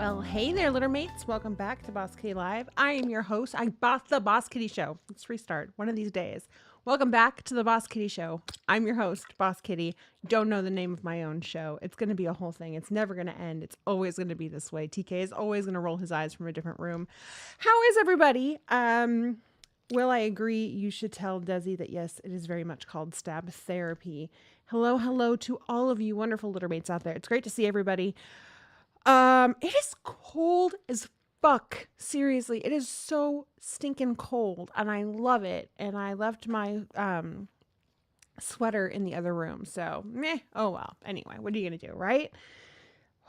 Well, hey there, litter mates. Welcome back to Boss Kitty Live. I am your host. I bought the Boss Kitty Show. Let's restart one of these days. Welcome back to the Boss Kitty Show. I'm your host, Boss Kitty. Don't know the name of my own show. It's going to be a whole thing. It's never going to end. It's always going to be this way. TK is always going to roll his eyes from a different room. How is everybody? Will I agree? You should tell Desi that yes, it is very much called stab therapy. Hello to all of you wonderful litter mates out there. It's great to see everybody. It is cold as fuck. Seriously, it is so stinking cold, and I love it. And I left my sweater in the other room, so meh. Oh well. Anyway, what are you gonna do, right?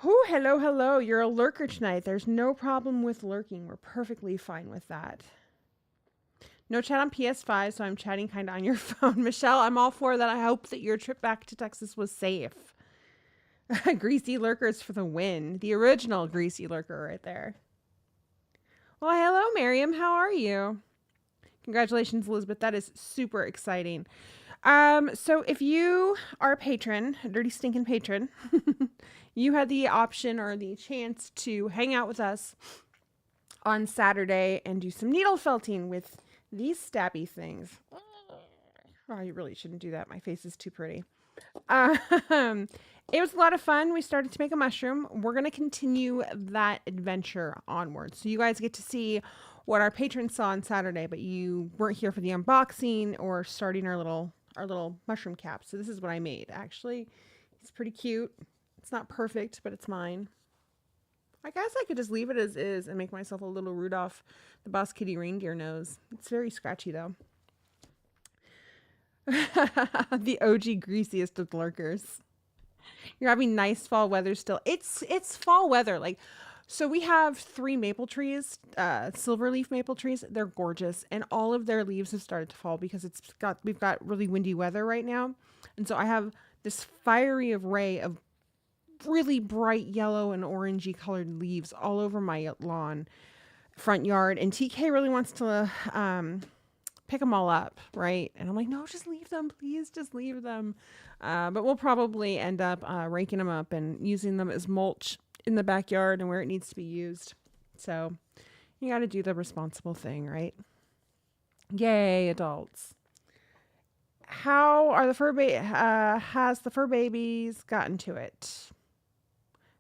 Oh, hello. You're a lurker tonight. There's no problem with lurking. We're perfectly fine with that. No chat on PS5, so I'm chatting kind of on your phone. Michelle, I'm all for that. I hope that your trip back to Texas was safe. Greasy lurkers for the win. The original greasy lurker right there. Well, hello, Miriam. How are you? Congratulations, Elizabeth. That is super exciting. So if you are a patron, a dirty stinking patron, you had the option or the chance to hang out with us on Saturday and do some needle felting with these stabby things. Oh, you really shouldn't do that. My face is too pretty. It was a lot of fun. We started to make a mushroom. We're going to continue that adventure onwards. So you guys get to see what our patrons saw on Saturday, but you weren't here for the unboxing or starting our little mushroom cap. So this is what I made. Actually, it's pretty cute. It's not perfect, but it's mine. I guess I could just leave it as is and make myself a little Rudolph the Boss Kitty reindeer nose. It's very scratchy though. The OG greasiest of lurkers. You're having nice fall weather still. It's fall weather. Like, so we have 3 maple trees, silver leaf maple trees. They're gorgeous, and all of their leaves have started to fall because we've got really windy weather right now. And so I have this fiery array of really bright yellow and orangey colored leaves all over my lawn, front yard. And TK really wants to pick them all up, right? And I'm like, no, just leave them, please, just leave them. But we'll probably end up raking them up and using them as mulch in the backyard and where it needs to be used. So you got to do the responsible thing, right? Yay, adults. How are the has the fur babies gotten to it?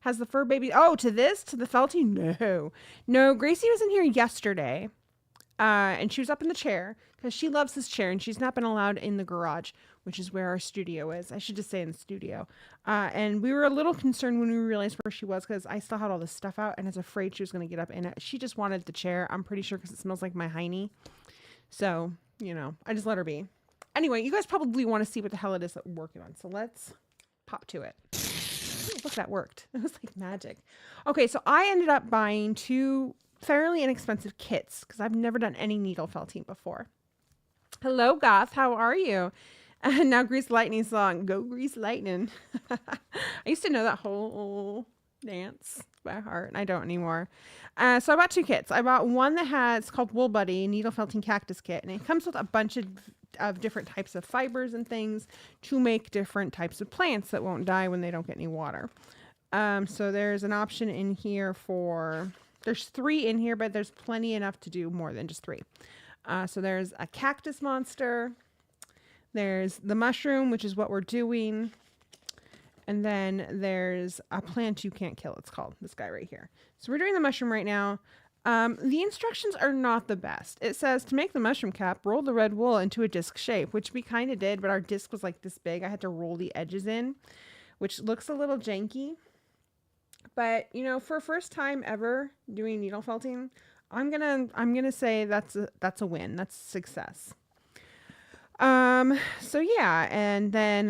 Has the fur baby, to the felting? No, Gracie was in here yesterday. And she was up in the chair because she loves this chair and she's not been allowed in the garage, which is where our studio is. I should just say in the studio. And we were a little concerned when we realized where she was because I still had all this stuff out and I was afraid she was going to get up in it. She just wanted the chair, I'm pretty sure, because it smells like my hiney. So, I just let her be. Anyway, you guys probably want to see what the hell it is that we're working on. So let's pop to it. Ooh, look, that worked. It was like magic. Okay, so I ended up buying 2 fairly inexpensive kits because I've never done any needle felting before. Hello, Goth. How are you? And now Grease Lightning song. Go Grease Lightning. I used to know that whole dance by heart, and I don't anymore. So I bought 2 kits. I bought one it's called Wool Buddy Needle Felting Cactus Kit, and it comes with a bunch of different types of fibers and things to make different types of plants that won't die when they don't get any water. So there's an option in here there's 3 in here, but there's plenty enough to do more than just 3. So there's a cactus monster. There's the mushroom, which is what we're doing. And then there's a plant you can't kill. It's called this guy right here. So we're doing the mushroom right now. The instructions are not the best. It says to make the mushroom cap, roll the red wool into a disc shape, which we kind of did, but our disc was like this big. I had to roll the edges in, which looks a little janky. But, for first time ever doing needle felting, I'm gonna say that's a win. That's a success. So yeah, and then,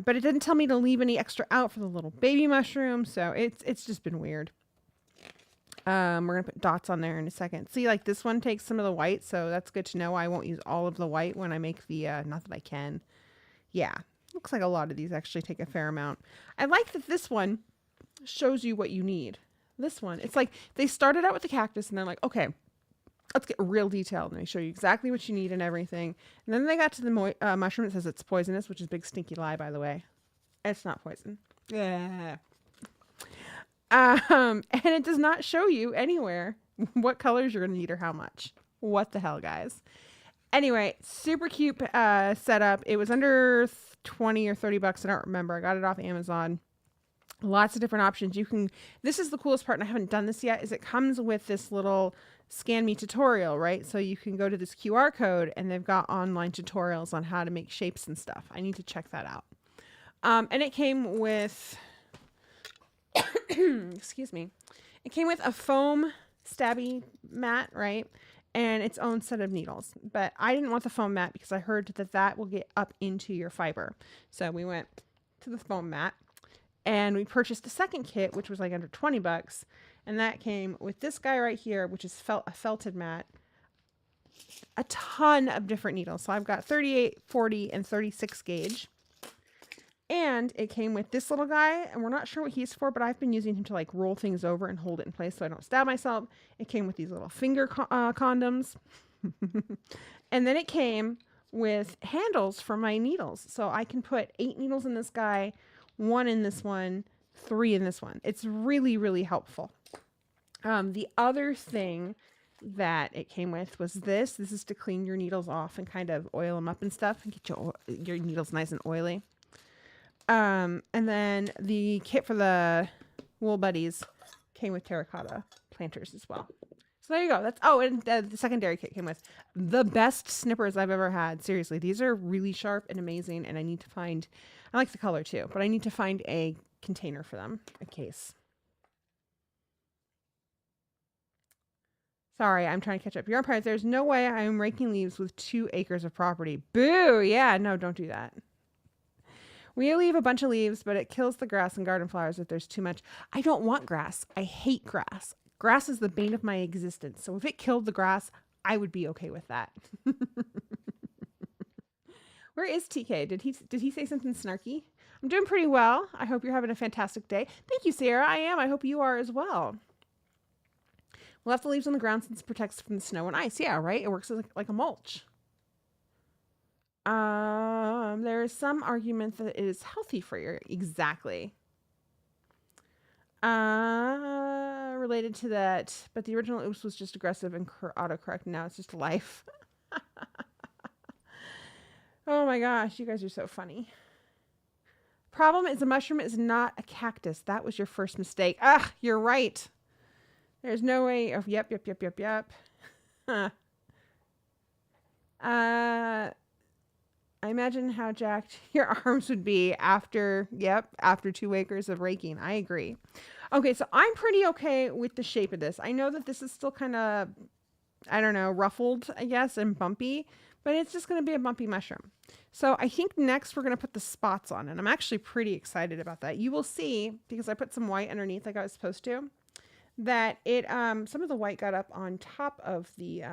but it didn't tell me to leave any extra out for the little baby mushroom. So it's just been weird. We're gonna put dots on there in a second. See, like this one takes some of the white, so that's good to know. I won't use all of the white when I make the, not that I can. Yeah, looks like a lot of these actually take a fair amount. I like that this one shows you what you need. This one, it's like they started out with the cactus and they're like, okay, let's get real detailed, and they show you exactly what you need and everything. And then they got to the mushroom. It says it's poisonous, which is a big stinky lie, by the way. It's not poison. Yeah. And it does not show you anywhere what colors you're going to need or how much. What the hell, guys? Anyway, super cute setup. It was under 20 or 30 bucks. I don't remember. I got it off Amazon. Lots of different options. You can, this is the coolest part, and I haven't done this yet, is it comes with this little scan me tutorial, right? So you can go to this QR code and they've got online tutorials on how to make shapes and stuff. I need to check that out. And it came with, excuse me, it came with a foam stabby mat, right? And its own set of needles. But I didn't want the foam mat because I heard that that will get up into your fiber. So we went to the foam mat and we purchased a second kit, which was like under 20 bucks. And that came with this guy right here, which is a felted mat. A ton of different needles. So I've got 38, 40, and 36 gauge. And it came with this little guy, and we're not sure what he's for, but I've been using him to like roll things over and hold it in place so I don't stab myself. It came with these little finger condoms. And then it came with handles for my needles. So I can put 8 needles in this guy, 1 in this one, 3 in this one. It's really, really helpful. The other thing that it came with was this. This is to clean your needles off and kind of oil them up and stuff and get your needles nice and oily. And then the kit for the Wool Buddies came with terracotta planters as well. So there you go. That's, oh, and the secondary kit came with the best snippers I've ever had. Seriously, these are really sharp and amazing. And I need to find, I like the color too, but I need to find a container for them, a case. Sorry, I'm trying to catch up. Yarn Pirates, there's no way I'm raking leaves with 2 acres of property. Boo! Yeah, no, don't do that. We leave a bunch of leaves, but it kills the grass and garden flowers if there's too much. I don't want grass. I hate grass. Grass is the bane of my existence. So if it killed the grass, I would be okay with that. Where is TK? Did he say something snarky? I'm doing pretty well. I hope you're having a fantastic day. Thank you, Sarah. I am. I hope you are as well. We'll have the leaves on the ground since it protects from the snow and ice. Yeah, right? It works like a mulch. There is some argument that it is healthy for you. Exactly. Related to that, but the original oops was just aggressive and autocorrect. Now it's just life. Oh my gosh, you guys are so funny. Problem is, a mushroom is not a cactus. That was your first mistake. Ah, you're right. There's no way of yep. Huh. I imagine how jacked your arms would be after 2 acres of raking. I agree. Okay, so I'm pretty okay with the shape of this. I know that this is still kind of, I don't know, ruffled, I guess, and bumpy, but it's just going to be a bumpy mushroom. So I think next we're going to put the spots on, and I'm actually pretty excited about that. You will see, because I put some white underneath like I was supposed to, that it, some of the white got up on top of the,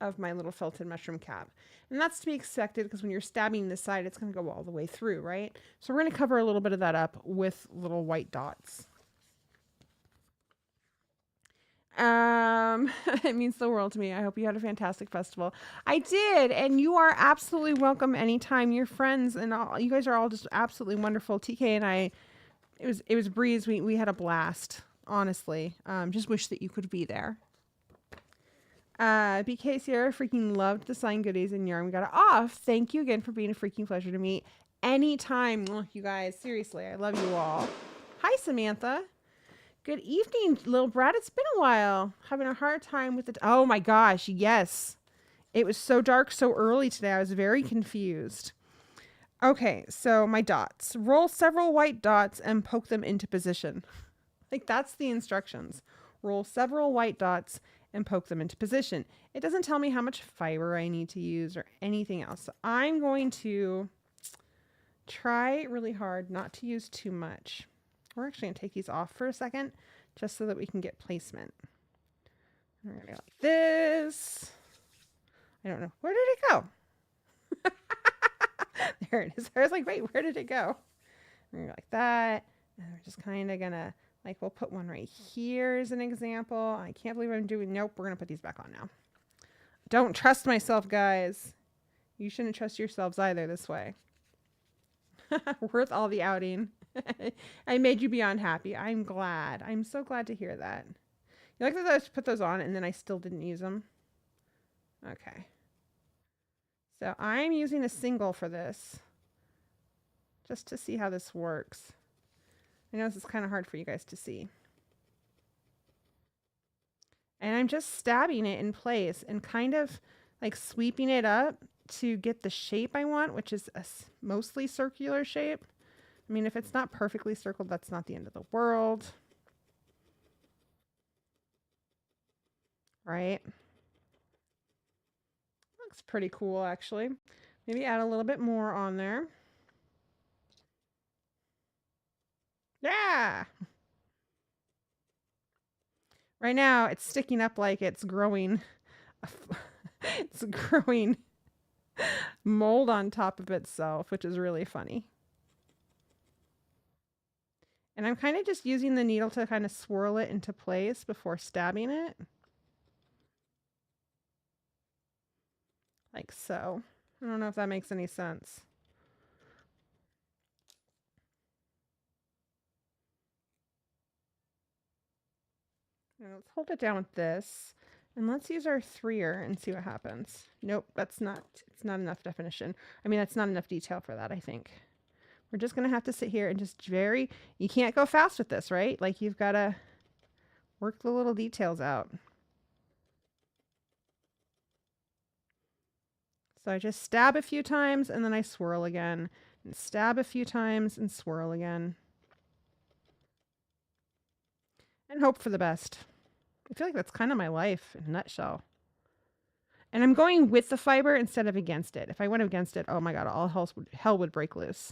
of my little felted mushroom cap. And that's to be expected because when you're stabbing this side, it's going to go all the way through, right? So we're going to cover a little bit of that up with little white dots. It means the world to me. I hope you had a fantastic festival. I did, and you are absolutely welcome anytime. Your friends and all, you guys are all just absolutely wonderful. TK and I, it was a breeze. We had a blast, honestly. Just wish that you could be there. BK Sierra freaking loved the sign goodies and yarn. We got it off. Thank you again for being a freaking pleasure to meet anytime. You guys, seriously, I love you all. Hi, Samantha. Good evening, little Brad. It's been a while. Having a hard time with it. Oh my gosh, yes. It was so dark so early today. I was very confused. Okay, so my dots. Roll several white dots and poke them into position. Like, that's the instructions. Roll several white dots and poke them into position. It doesn't tell me how much fiber I need to use or anything else. So I'm going to try really hard not to use too much. We're actually going to take these off for a second just so that we can get placement. We're going to go like this. I don't know. Where did it go? There it is. I was like, wait, where did it go? We're going to go like that. And we're just kind of going to, like, we'll put one right here as an example. I can't believe I'm doing, nope, we're going to put these back on now. Don't trust myself, guys. You shouldn't trust yourselves either this way. Worth all the outing. I made you beyond happy. I'm glad. I'm so glad to hear that. You like that I put those on and then I still didn't use them? Okay. So I'm using a single for this just to see how this works. I know this is kind of hard for you guys to see. And I'm just stabbing it in place and kind of like sweeping it up to get the shape I want, which is a mostly circular shape. I mean, if it's not perfectly circled, that's not the end of the world. Right? Looks pretty cool, actually. Maybe add a little bit more on there. Yeah! Right now, it's sticking up like it's growing. It's growing mold on top of itself, which is really funny. And I'm kind of just using the needle to kind of swirl it into place before stabbing it. Like so. I don't know if that makes any sense. Now let's hold it down with this. And let's use our 3er and see what happens. Nope, it's not enough definition. I mean, that's not enough detail for that, I think. We're just going to have to sit here and just you can't go fast with this, right? Like you've got to work the little details out. So I just stab a few times and then I swirl again. And stab a few times and swirl again. And hope for the best. I feel like that's kind of my life in a nutshell. And I'm going with the fiber instead of against it. If I went against it, oh my god, all hell would break loose.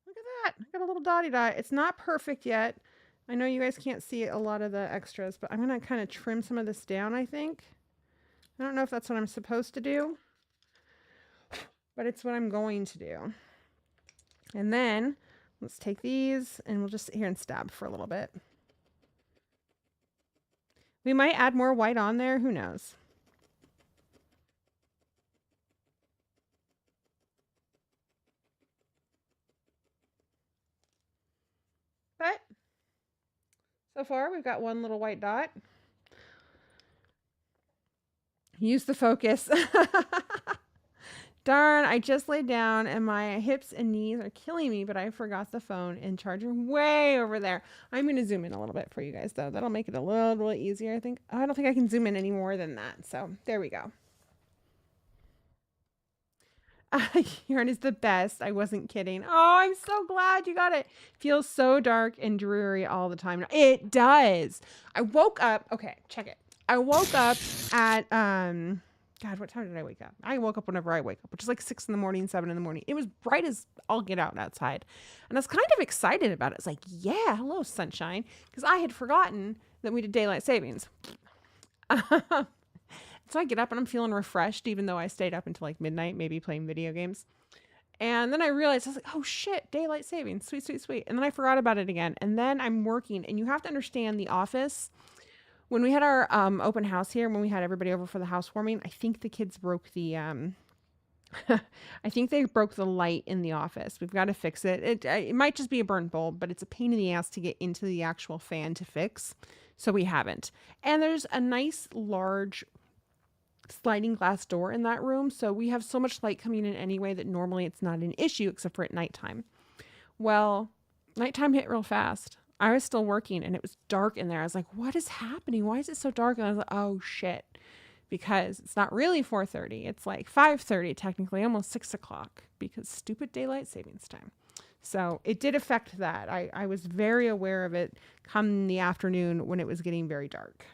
Look at that. I got a little dotty dot. It's not perfect yet. I know you guys can't see a lot of the extras, but I'm going to kind of trim some of this down, I think. I don't know if that's what I'm supposed to do, but it's what I'm going to do. And then let's take these and we'll just sit here and stab for a little bit. We might add more white on there. Who knows? But so far we've got one little white dot. Use the focus. Darn, I just laid down and my hips and knees are killing me, but I forgot the phone and charger way over there. I'm going to zoom in a little bit for you guys, though. That'll make it a little easier, I think. I don't think I can zoom in any more than that. So there we go. Yarn is the best. I wasn't kidding. Oh, I'm so glad you got it. Feels so dark and dreary all the time. It does. I woke up. Okay, check it. I woke up at God, what time did I wake up? I woke up whenever I wake up, which is like 6 in the morning, 7 in the morning. It was bright as all get out outside. And I was kind of excited about it. It's like, yeah, hello, sunshine. Because I had forgotten that we did daylight savings. So I get up and I'm feeling refreshed, even though I stayed up until like midnight, maybe playing video games. And then I realized, I was like, oh shit, daylight savings. Sweet, sweet, sweet. And then I forgot about it again. And then I'm working. And you have to understand the office. When we had our open house here, when we had everybody over for the housewarming, I think the kids broke the I think they broke the light in the office. We've got to fix it. It might just be a burnt bulb, but it's a pain in the ass to get into the actual fan to fix. So we haven't. And there's a nice large sliding glass door in that room. So we have so much light coming in anyway that normally it's not an issue except for at nighttime. Well, nighttime hit real fast. I was still working and it was dark in there. I was like, what is happening? Why is it so dark? And I was like, oh shit. Because it's not really 4:30. It's like 5:30, technically, almost 6 o'clock because stupid daylight savings time. So it did affect that. I was very aware of it come the afternoon when it was getting very dark.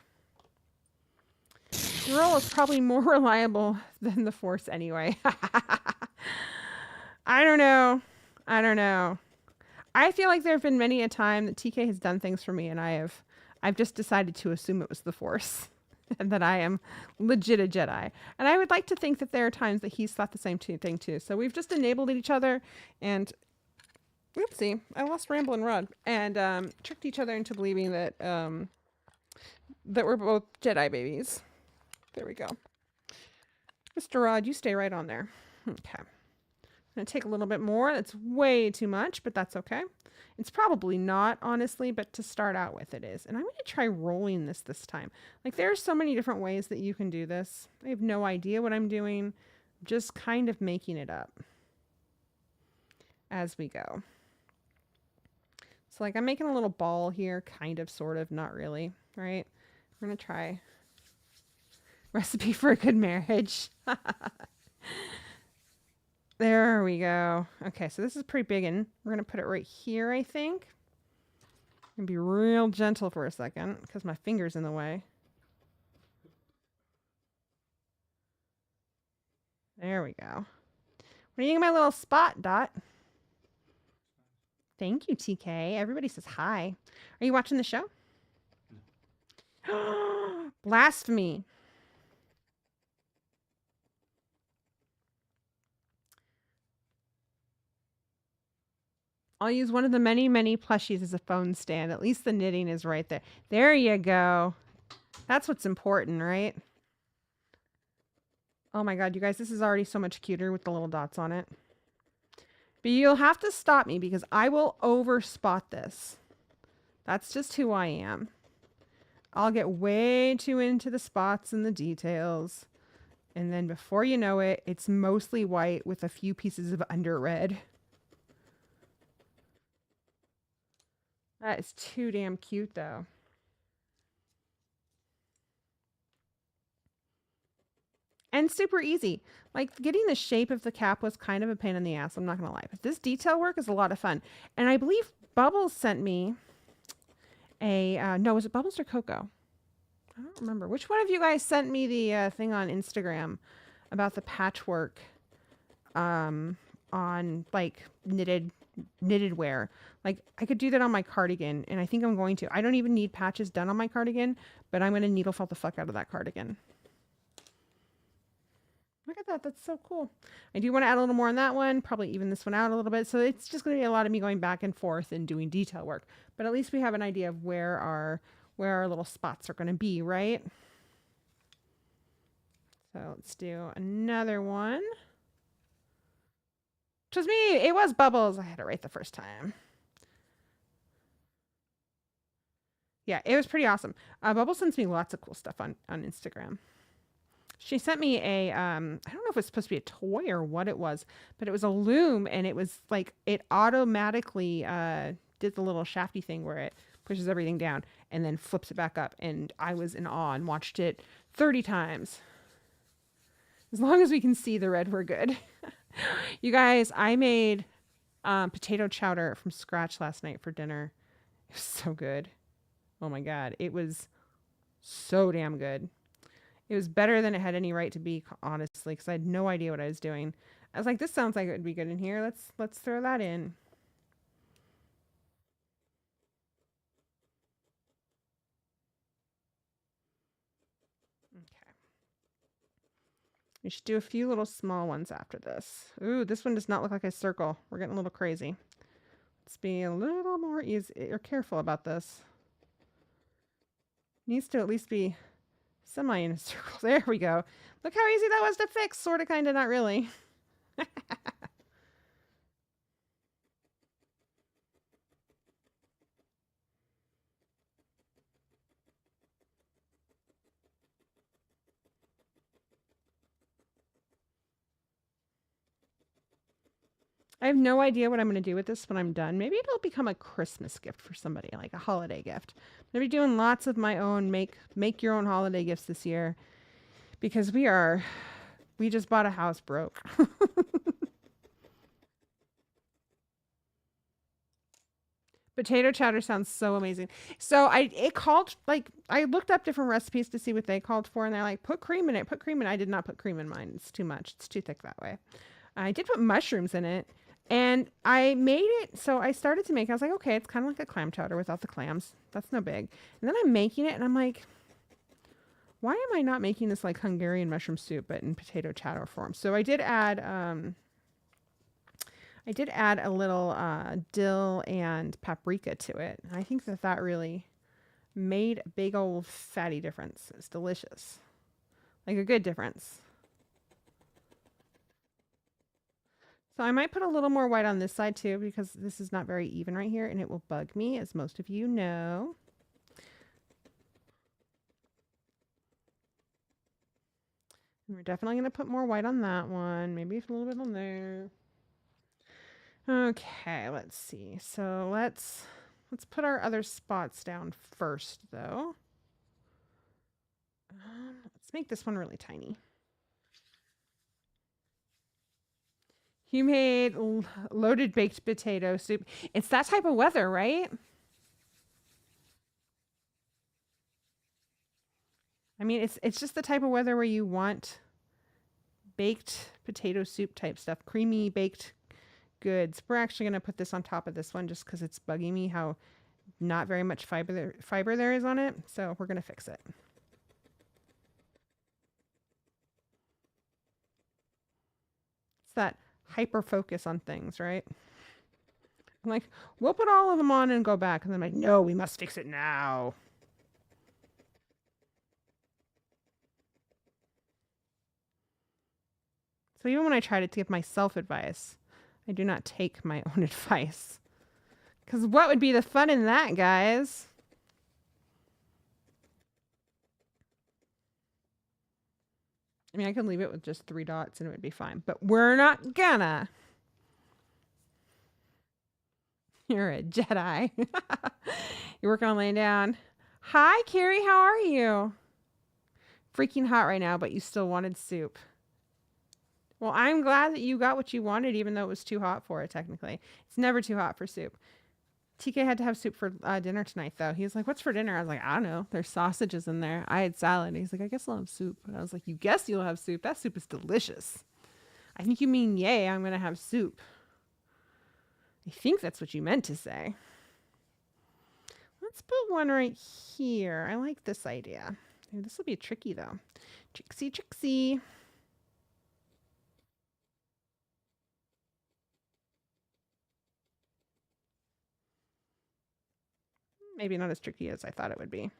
Drill is probably more reliable than the Force anyway. I don't know. I feel like there have been many a time that TK has done things for me and I've just decided to assume it was the Force and that I am legit a Jedi. And I would like to think that there are times that he's thought the same thing too. So we've just enabled each other and Oopsie, I lost Ramblin' Rod and tricked each other into believing that that we're both Jedi babies. There we go. Mr. Rod, you stay right on there. Okay. I'm going to take a little bit more. That's way too much, but that's okay. It's probably not, honestly, but to start out with, it is. And I'm going to try rolling this time. Like, there are so many different ways that you can do this. I have no idea what I'm doing. I'm just kind of making it up as we go. So, like, I'm making a little ball here, kind of, sort of, not really, right? We're going to try recipe for a good marriage. There we go. Okay, so this is pretty big, and we're going to put it right here, I think. I'm going to be real gentle for a second because my finger's in the way. There we go. What do you think of my little spot, Dot? Thank you, TK. Everybody says hi. Are you watching the show? Blasphemy. I'll use one of the many, many plushies as a phone stand. At least the knitting is right there. There you go. That's what's important, right? Oh my God, you guys, this is already so much cuter with the little dots on it. But you'll have to stop me because I will over spot this. That's just who I am. I'll get way too into the spots and the details. And then before you know it, it's mostly white with a few pieces of under red. That is too damn cute, though. And super easy. Like, getting the shape of the cap was kind of a pain in the ass, I'm not going to lie. But this detail work is a lot of fun. And I believe Bubbles sent me a... no, was it Bubbles or Coco? I don't remember. Which one of you guys sent me the thing on Instagram about the patchwork on, like, knitted wear? Like, I could do that on my cardigan, and I think I'm going to. I don't even need patches done on my cardigan, but I'm going to needle felt the fuck out of that cardigan. Look at that. That's so cool. I do want to add a little more on that one, probably even this one out a little bit. So it's just going to be a lot of me going back and forth and doing detail work. But at least we have an idea of where our little spots are going to be, right? So let's do another one. It was me. It was Bubbles. I had it right the first time. Yeah, it was pretty awesome. Bubbles sends me lots of cool stuff on Instagram. She sent me a, I don't know if it was supposed to be a toy or what it was, but it was a loom, and it was like, it automatically did the little shafty thing where it pushes everything down and then flips it back up. And I was in awe and watched it 30 times. As long as we can see the red, we're good. You guys, I made potato chowder from scratch last night for dinner. It was so good. Oh my God. It was so damn good. It was better than it had any right to be, honestly, because I had no idea what I was doing. I was like, this sounds like it would be good in here. Let's throw that in. Okay. We should do a few little small ones after this. Ooh, this one does not look like a circle. We're getting a little crazy. Let's be a little more easy or careful about this. Needs to at least be semi in a circle. There we go. Look how easy that was to fix. Sort of, kind of, not really. I have no idea what I'm going to do with this when I'm done. Maybe it'll become a Christmas gift for somebody, like a holiday gift. I'm going to be doing lots of my own make your own holiday gifts this year because we just bought a house broke. Potato chowder sounds so amazing. So I looked up different recipes to see what they called for, and they're like, put cream in it, put cream in it. I did not put cream in mine. It's too much. It's too thick that way. I did put mushrooms in it, and I made it. So I started to make it. I was like, okay, it's kind of like a clam chowder without the clams. That's no big. And then I'm making it, and I'm like, why am I not making this like Hungarian mushroom soup, but in potato chowder form? So I did add I did add a little dill and paprika to it. I think that that really made a big old fatty difference. It's delicious. Like a good difference. So I might put a little more white on this side too because this is not very even right here and it will bug me, as most of you know. And we're definitely going to put more white on that one. Maybe a little bit on there. Okay, let's see. So let's put our other spots down first though. Let's make this one really tiny. You made loaded baked potato soup. It's that type of weather, right? I mean, it's just the type of weather where you want baked potato soup type stuff, creamy baked goods. We're actually going to put this on top of this one just because it's bugging me how not very much fiber there is on it. So we're going to fix it. It's that hyper focus on things, right? I'm like, we'll put all of them on and go back. And then I'm like, no, we must fix it now. So even when I try to give myself advice, I do not take my own advice. Because what would be the fun in that, guys? I mean, I could leave it with just 3 dots and it would be fine. But we're not gonna. You're a Jedi. You're working on laying down. Hi, Carrie. How are you? Freaking hot right now, but you still wanted soup. Well, I'm glad that you got what you wanted, even though it was too hot for it, technically. It's never too hot for soup. TK had to have soup for dinner tonight, though. He was like, what's for dinner? I was like, I don't know. There's sausages in there. I had salad. He's like, I guess I'll have soup. And I was like, you guess you'll have soup? That soup is delicious. I think you mean, yay, I'm going to have soup. I think that's what you meant to say. Let's put one right here. I like this idea. Ooh, this will be tricky, though. Tricksy, tricksy. Maybe not as tricky as I thought it would be.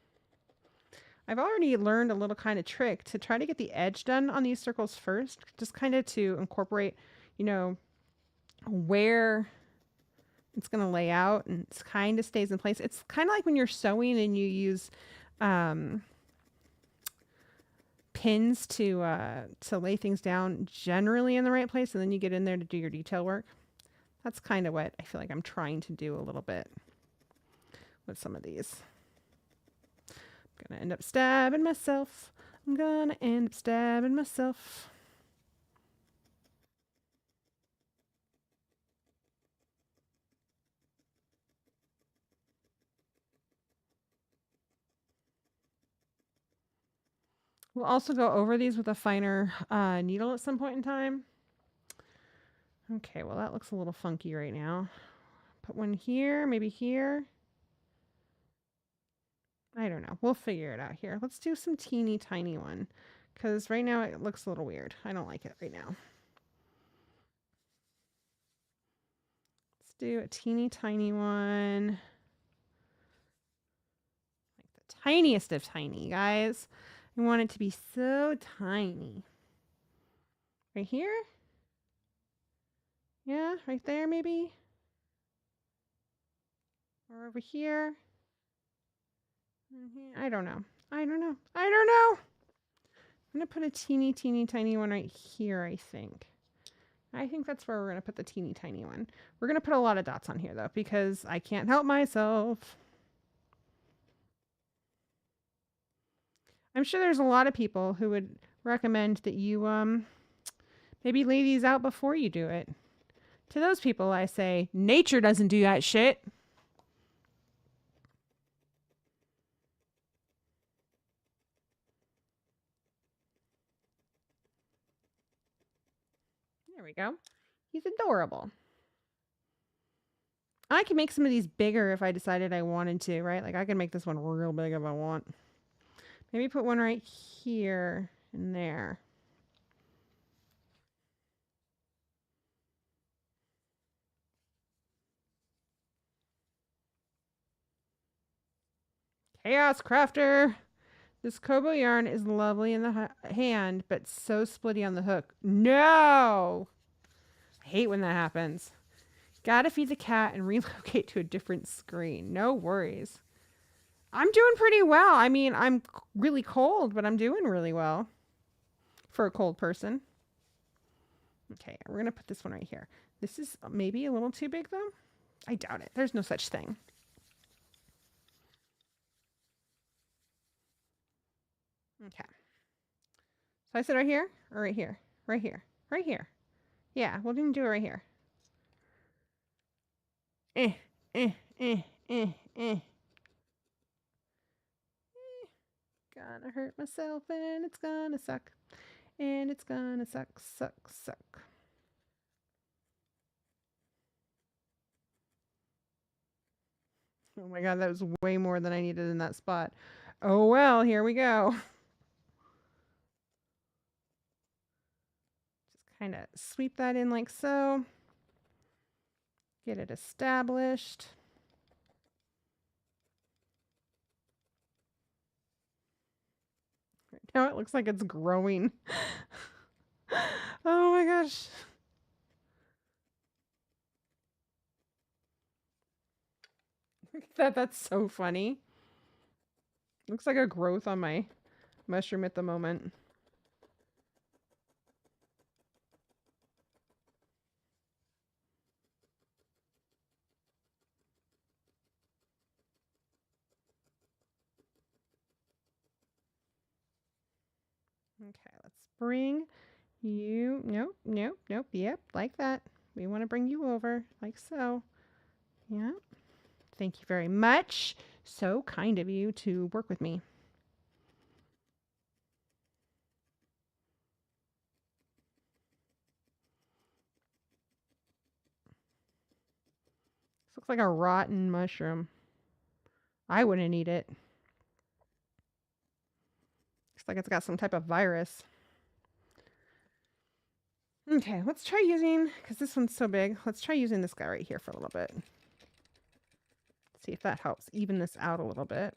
I've already learned a little kind of trick to try to get the edge done on these circles first, just kind of to incorporate, you know, where it's going to lay out and it kind of stays in place. It's kind of like when you're sewing and you use pins to lay things down generally in the right place, and then you get in there to do your detail work. That's kind of what I feel like I'm trying to do a little bit with some of these. I'm gonna end up stabbing myself. I'm gonna end up stabbing myself. We'll also go over these with a finer needle at some point in time. Okay, well that looks a little funky right now. Put one here, maybe here. I don't know. We'll figure it out here. Let's do some teeny tiny one. Because right now it looks a little weird. I don't like it right now. Let's do a teeny tiny one. Like the tiniest of tiny, guys. I want it to be so tiny. Right here? Yeah, right there maybe? Or over here? I don't know. I don't know. I don't know. I'm going to put a teeny tiny one right here, I think. I think that's where we're going to put the teeny tiny one. We're going to put a lot of dots on here, though, because I can't help myself. I'm sure there's a lot of people who would recommend that you maybe lay these out before you do it. To those people, I say, nature doesn't do that shit. There we go. He's adorable. I can make some of these bigger if I decided I wanted to, right? Like I can make this one real big if I want. Maybe put one right here and there. Chaos Crafter. This Kobo yarn is lovely in the hand, but so splitty on the hook. No! I hate when that happens. Gotta feed the cat and relocate to a different screen. No worries. I'm doing pretty well. I mean, I'm really cold, but I'm doing really well for a cold person. Okay, we're going to put this one right here. This is maybe a little too big, though. I doubt it. There's no such thing. Okay. So I said right here or right here? Right here. Right here. Yeah, we'll do it right here. Eh, eh, eh, eh, eh. Gonna hurt myself and it's gonna suck. And it's gonna suck, suck, suck. Oh my god, that was way more than I needed in that spot. Oh well, here we go. Just kind of sweep that in like so. Get it established. Right now it looks like it's growing. Oh my gosh. That's so funny. Looks like a growth on my mushroom at the moment. Okay, let's bring you. Nope, nope, nope. Yep, like that. We want to bring you over like so. Yeah. Thank you very much. So kind of you to work with me. This looks like a rotten mushroom. I wouldn't eat it. Looks like it's got some type of virus. Okay, let's try using, because this one's so big, let's try using this guy right here for a little bit. See if that helps even this out a little bit.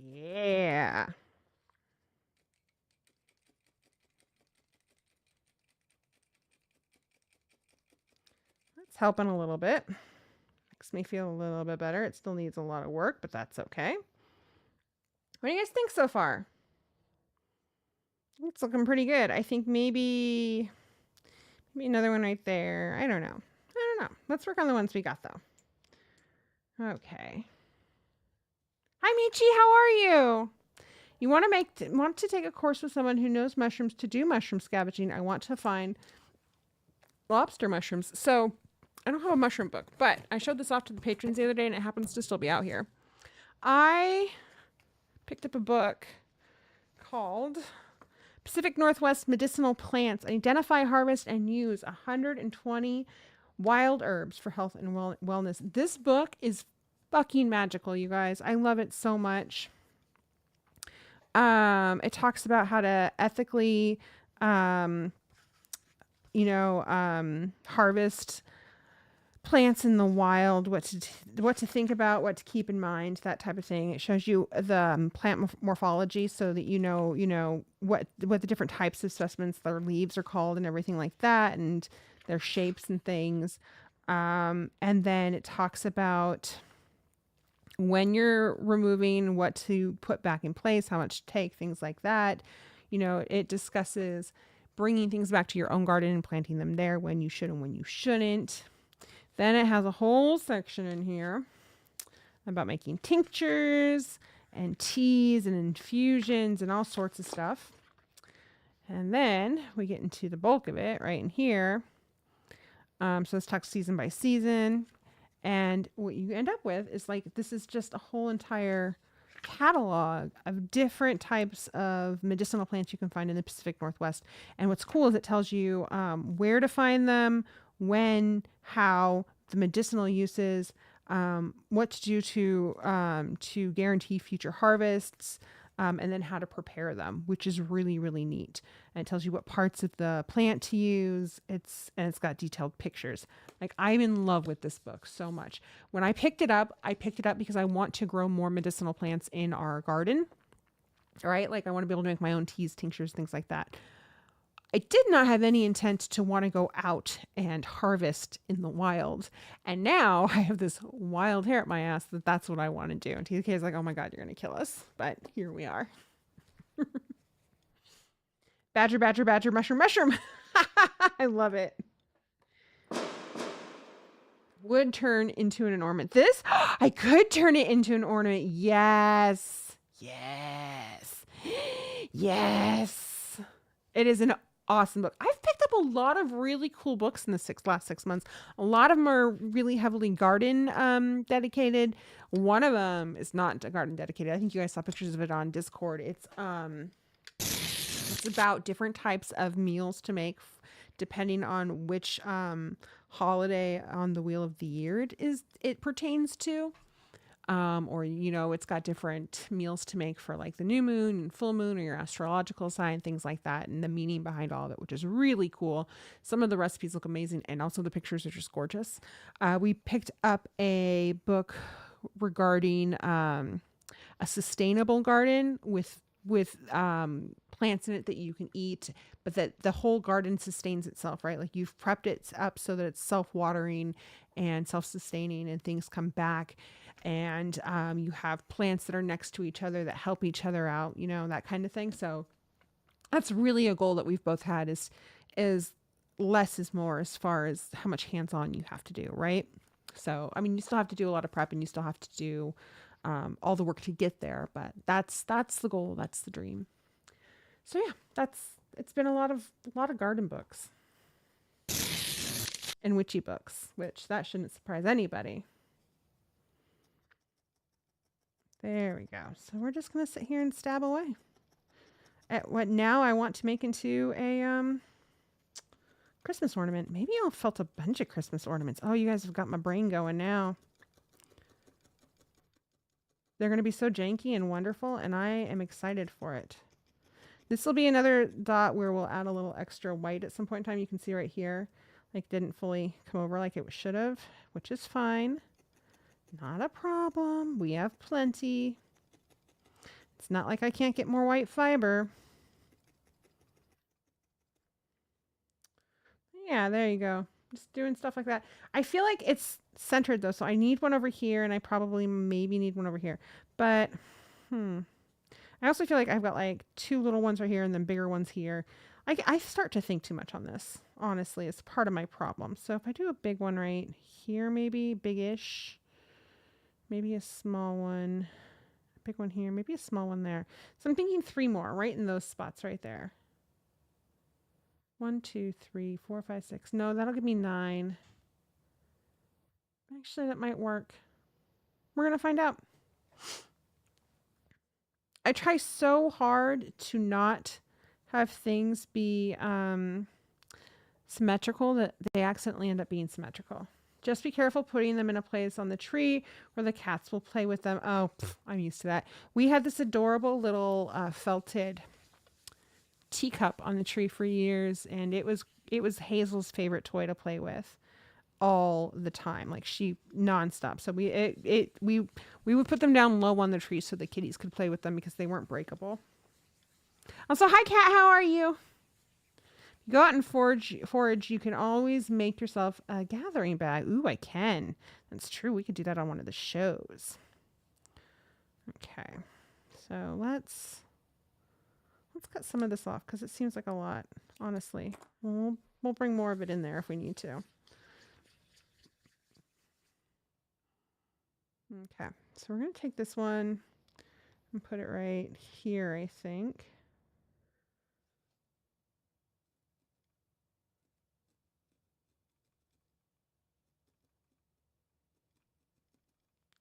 Yeah. That's helping a little bit. Makes me feel a little bit better. It still needs a lot of work, but that's okay. What do you guys think so far? It's looking pretty good. I think maybe another one right there. I don't know. Let's work on the ones we got though. Okay. Hi Michi, how are you? You want to take a course with someone who knows mushrooms to do mushroom scavenging. I want to find lobster mushrooms. So I don't have a mushroom book, but I showed this off to the patrons the other day and it happens to still be out here. I picked up a book called Pacific Northwest Medicinal Plants. Identify, harvest, and use 120 wild herbs for health and wellness. This book is fucking magical, you guys. I love it so much. It talks about how to ethically, harvest plants in the wild, what to think about, what to keep in mind, that type of thing. It shows you the plant morphology so that you know what the different types of specimens, their leaves are called and everything like that, and their shapes and things. And then it talks about when you're removing, what to put back in place, how much to take, things like that. It discusses bringing things back to your own garden and planting them there, when you should and when you shouldn't. Then it has a whole section in here about making tinctures and teas and infusions and all sorts of stuff. And then we get into the bulk of it right in here. So this talks season by season. And what you end up with is this is just a whole entire catalog of different types of medicinal plants you can find in the Pacific Northwest. And what's cool is it tells you where to find them, when, how, the medicinal uses, what to do to guarantee future harvests, and then how to prepare them, which is really, really neat. And it tells you what parts of the plant to use. It's got detailed pictures. Like, I'm in love with this book so much. When I picked it up because I want to grow more medicinal plants in our garden. All right, like I want to be able to make my own teas, tinctures, things like that. I did not have any intent to want to go out and harvest in the wild. And now I have this wild hair at my ass that's what I want to do. And TK is like, oh my God, you're going to kill us. But here we are. Badger, badger, badger, mushroom, mushroom. I love it. Would turn into an ornament. This, I could turn it into an ornament. Yes. Yes. Yes. It is an awesome book. I've picked up a lot of really cool books in the last 6 months. A lot of them are really heavily garden dedicated. One of them is not garden dedicated. I think you guys saw pictures of it on Discord. It's about different types of meals to make depending on which holiday on the wheel of the year it pertains to. Or, it's got different meals to make for like the new moon and full moon or your astrological sign, things like that. And the meaning behind all of it, which is really cool. Some of the recipes look amazing. And also the pictures are just gorgeous. We picked up a book regarding a sustainable garden with plants in it that you can eat, but that the whole garden sustains itself, right? Like you've prepped it up so that it's self-watering and self-sustaining and things come back. And you have plants that are next to each other that help each other out, that kind of thing. So that's really a goal that we've both had is less is more as far as how much hands-on you have to do, right? So, I mean, you still have to do a lot of prep and you still have to do all the work to get there, but that's the goal. That's the dream. So yeah, it's been a lot of garden books and witchy books, which that shouldn't surprise anybody. There we go. So we're just going to sit here and stab away at what now I want to make into a Christmas ornament. Maybe I'll felt a bunch of Christmas ornaments. Oh, you guys have got my brain going now. They're going to be so janky and wonderful, and I am excited for it. This will be another dot where we'll add a little extra white at some point in time. You can see right here, like didn't fully come over like it should have, which is fine. Not a problem. We have plenty. It's not like I can't get more white fiber. Yeah, there you go. Just doing stuff like that. I feel like it's centered though, so I need one over here, and I probably maybe need one over here. But, I also feel like I've got like 2 little ones right here and then bigger ones here. I start to think too much on this, honestly. It's part of my problem. So if I do a big one right here, maybe big-ish, maybe a small one, big one here, maybe a small one there. So I'm thinking 3 more right in those spots right there. 1, 2, 3, 4, 5, 6. No, that'll give me 9. Actually, that might work. We're going to find out. I try so hard to not have things be symmetrical that they accidentally end up being symmetrical. Just be careful putting them in a place on the tree where the cats will play with them. Oh, I'm used to that. We had this adorable little felted teacup on the tree for years, and it was Hazel's favorite toy to play with all the time, like she nonstop. So we would put them down low on the tree so the kitties could play with them because they weren't breakable. Also, hi cat, how are you? Go out and forage. You can always make yourself a gathering bag. Ooh, I can. That's true. We could do that on one of the shows. Okay, so let's cut some of this off because it seems like a lot. Honestly, we'll bring more of it in there if we need to. Okay, so we're going to take this one and put it right here, I think.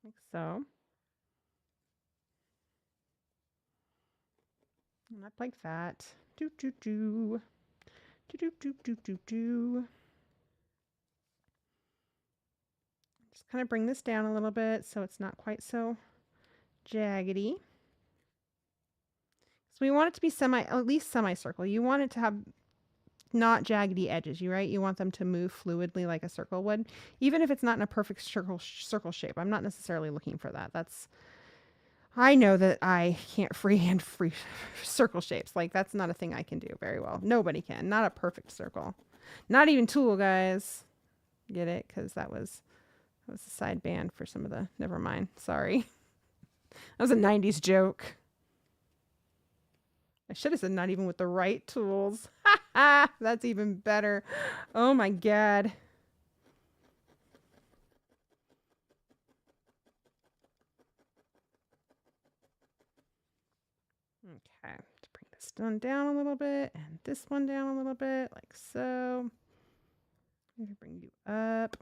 Like so. And up like that. Do, do, do. Do, do, do, do, do, do. Just kind of bring this down a little bit so it's not quite so jaggedy. So we want it to be at least semicircle. You want it to have not jaggedy edges, right? You want them to move fluidly like a circle would, even if it's not in a perfect circle shape. I'm not necessarily looking for that. I know that I can't freehand circle shapes. Like, that's not a thing I can do very well. Nobody can. Not a perfect circle. Not even Tool, guys. Get it? Because that was a side band for some of the... Never mind. Sorry. That was a 90s joke. I should have said not even with the right tools. That's even better. Oh my God. Okay, to bring this one down a little bit and this one down a little bit, like so. I'm going to bring you up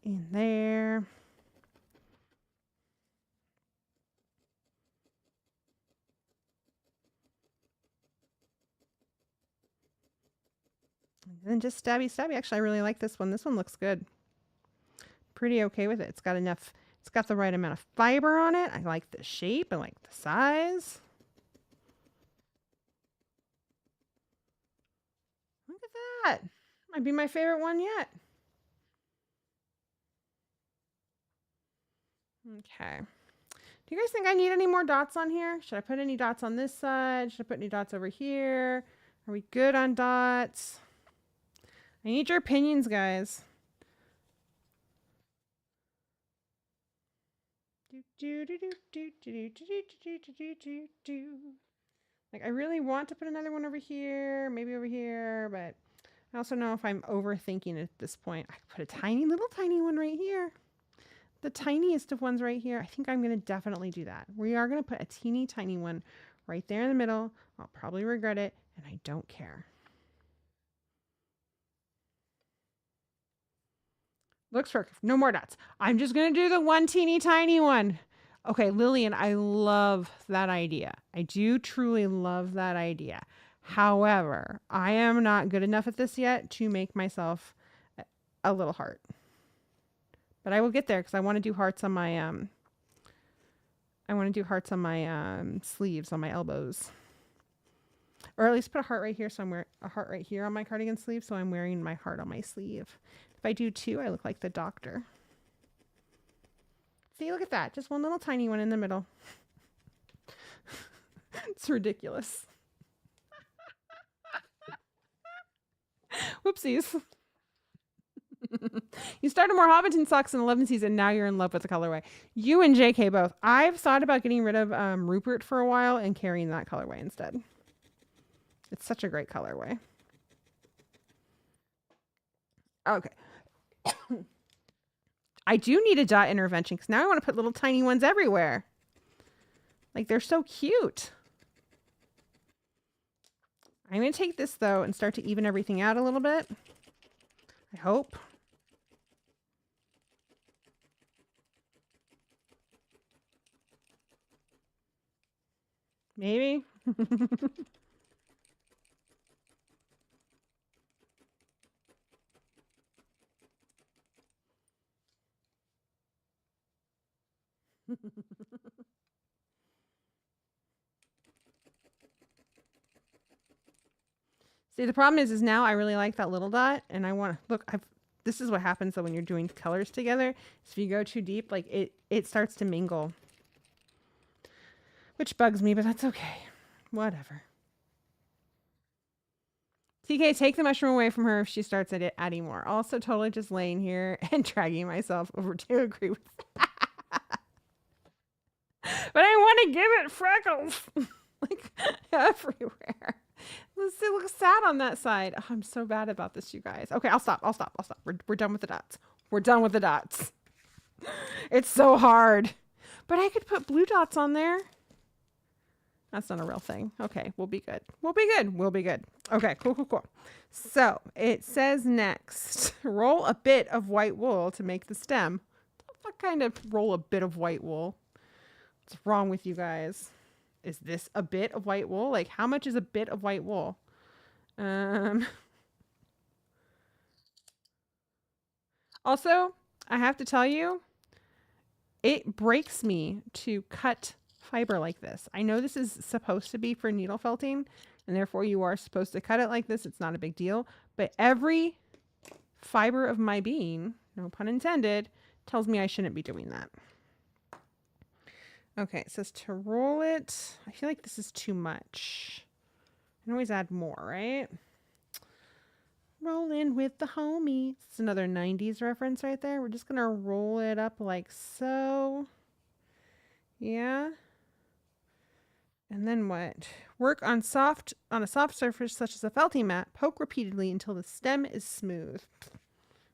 in there. And then just stabby, stabby. Actually, I really like this one. This one looks good. Pretty okay with it. It's got the right amount of fiber on it. I like the shape. I like the size. Look at that. Might be my favorite one yet. Okay. Do you guys think I need any more dots on here? Should I put any dots on this side? Should I put any dots over here? Are we good on dots? I need your opinions, guys. Like, I really want to put another one over here, maybe over here, but I also know if I'm overthinking it at this point. I could put a tiny one right here. The tiniest of ones right here. I think I'm going to definitely do that. We are going to put a teeny tiny one right there in the middle. I'll probably regret it, and I don't care. Looks perfect. No more dots. I'm just going to do the one teeny tiny one. Okay, Lillian, I love that idea. I do truly love that idea. However, I am not good enough at this yet to make myself a little heart. But I will get there because I want to do hearts on my sleeves, on my elbows. Or at least put a heart right here, so I'm wearing a heart right here on my cardigan sleeve, so I'm wearing my heart on my sleeve. If I do two, I look like the doctor. See, look at that. Just one little tiny one in the middle. It's ridiculous. Whoopsies. You started more Hobbiton socks in 11 season. Now you're in love with the colorway. You and JK both. I've thought about getting rid of Rupert for a while and carrying that colorway instead. It's such a great colorway. Okay. I do need a dot intervention because now I want to put little tiny ones everywhere. Like, they're so cute. I'm going to take this, though, and start to even everything out a little bit. I hope. Maybe. See, the problem is now I really like that little dot, and I want to look. This is what happens though when you're doing colors together. So if you go too deep, like it starts to mingle, which bugs me, but that's okay. Whatever. TK, take the mushroom away from her if she starts adding more. Also, totally just laying here and dragging myself over to agree with that. But I want to give it freckles like everywhere. It looks sad on that side. Oh, I'm so bad about this, you guys. Okay, I'll stop. We're done with the dots. We're done with the dots. It's so hard. But I could put blue dots on there. That's not a real thing. Okay, we'll be good. We'll be good. Okay, cool. So it says next, roll a bit of white wool to make the stem. What kind of roll a bit of white wool? What's wrong with you guys? Is this a bit of white wool? Like, how much is a bit of white wool? Also, I have to tell you, it breaks me to cut fiber like this. I know this is supposed to be for needle felting, and therefore you are supposed to cut it like this. It's not a big deal. But every fiber of my being, no pun intended, tells me I shouldn't be doing that. Okay, it says to roll it. I feel like this is too much. I can always add more, right? Rolling with the homies. It's another 90s reference right there. We're just going to roll it up like so. Yeah. And then what? Work on a soft surface such as a felting mat. Poke repeatedly until the stem is smooth.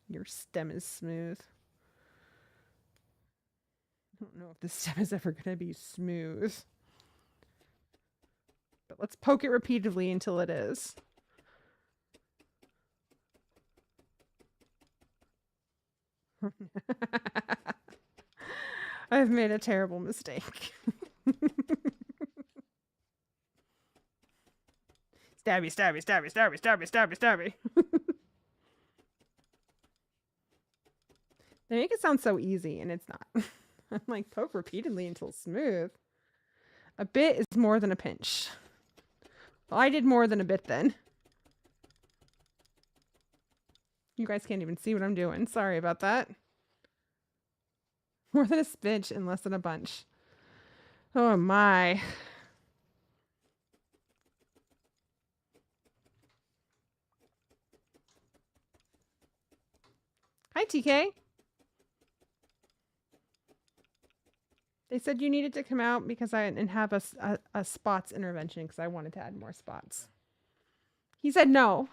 Your stem is smooth. I don't know if the stem is ever going to be smooth. But let's poke it repeatedly until it is. I've made a terrible mistake. Stabby, stabby, stabby, stabby, stabby, stabby, stabby. They make it sound so easy, and it's not. I'm like, poke repeatedly until smooth. A bit is more than a pinch. Well, I did more than a bit then. You guys can't even see what I'm doing. Sorry about that. More than a spinch and less than a bunch. Oh my. Hi, TK. They said you needed to come out because and have a spots intervention because I wanted to add more spots. He said no,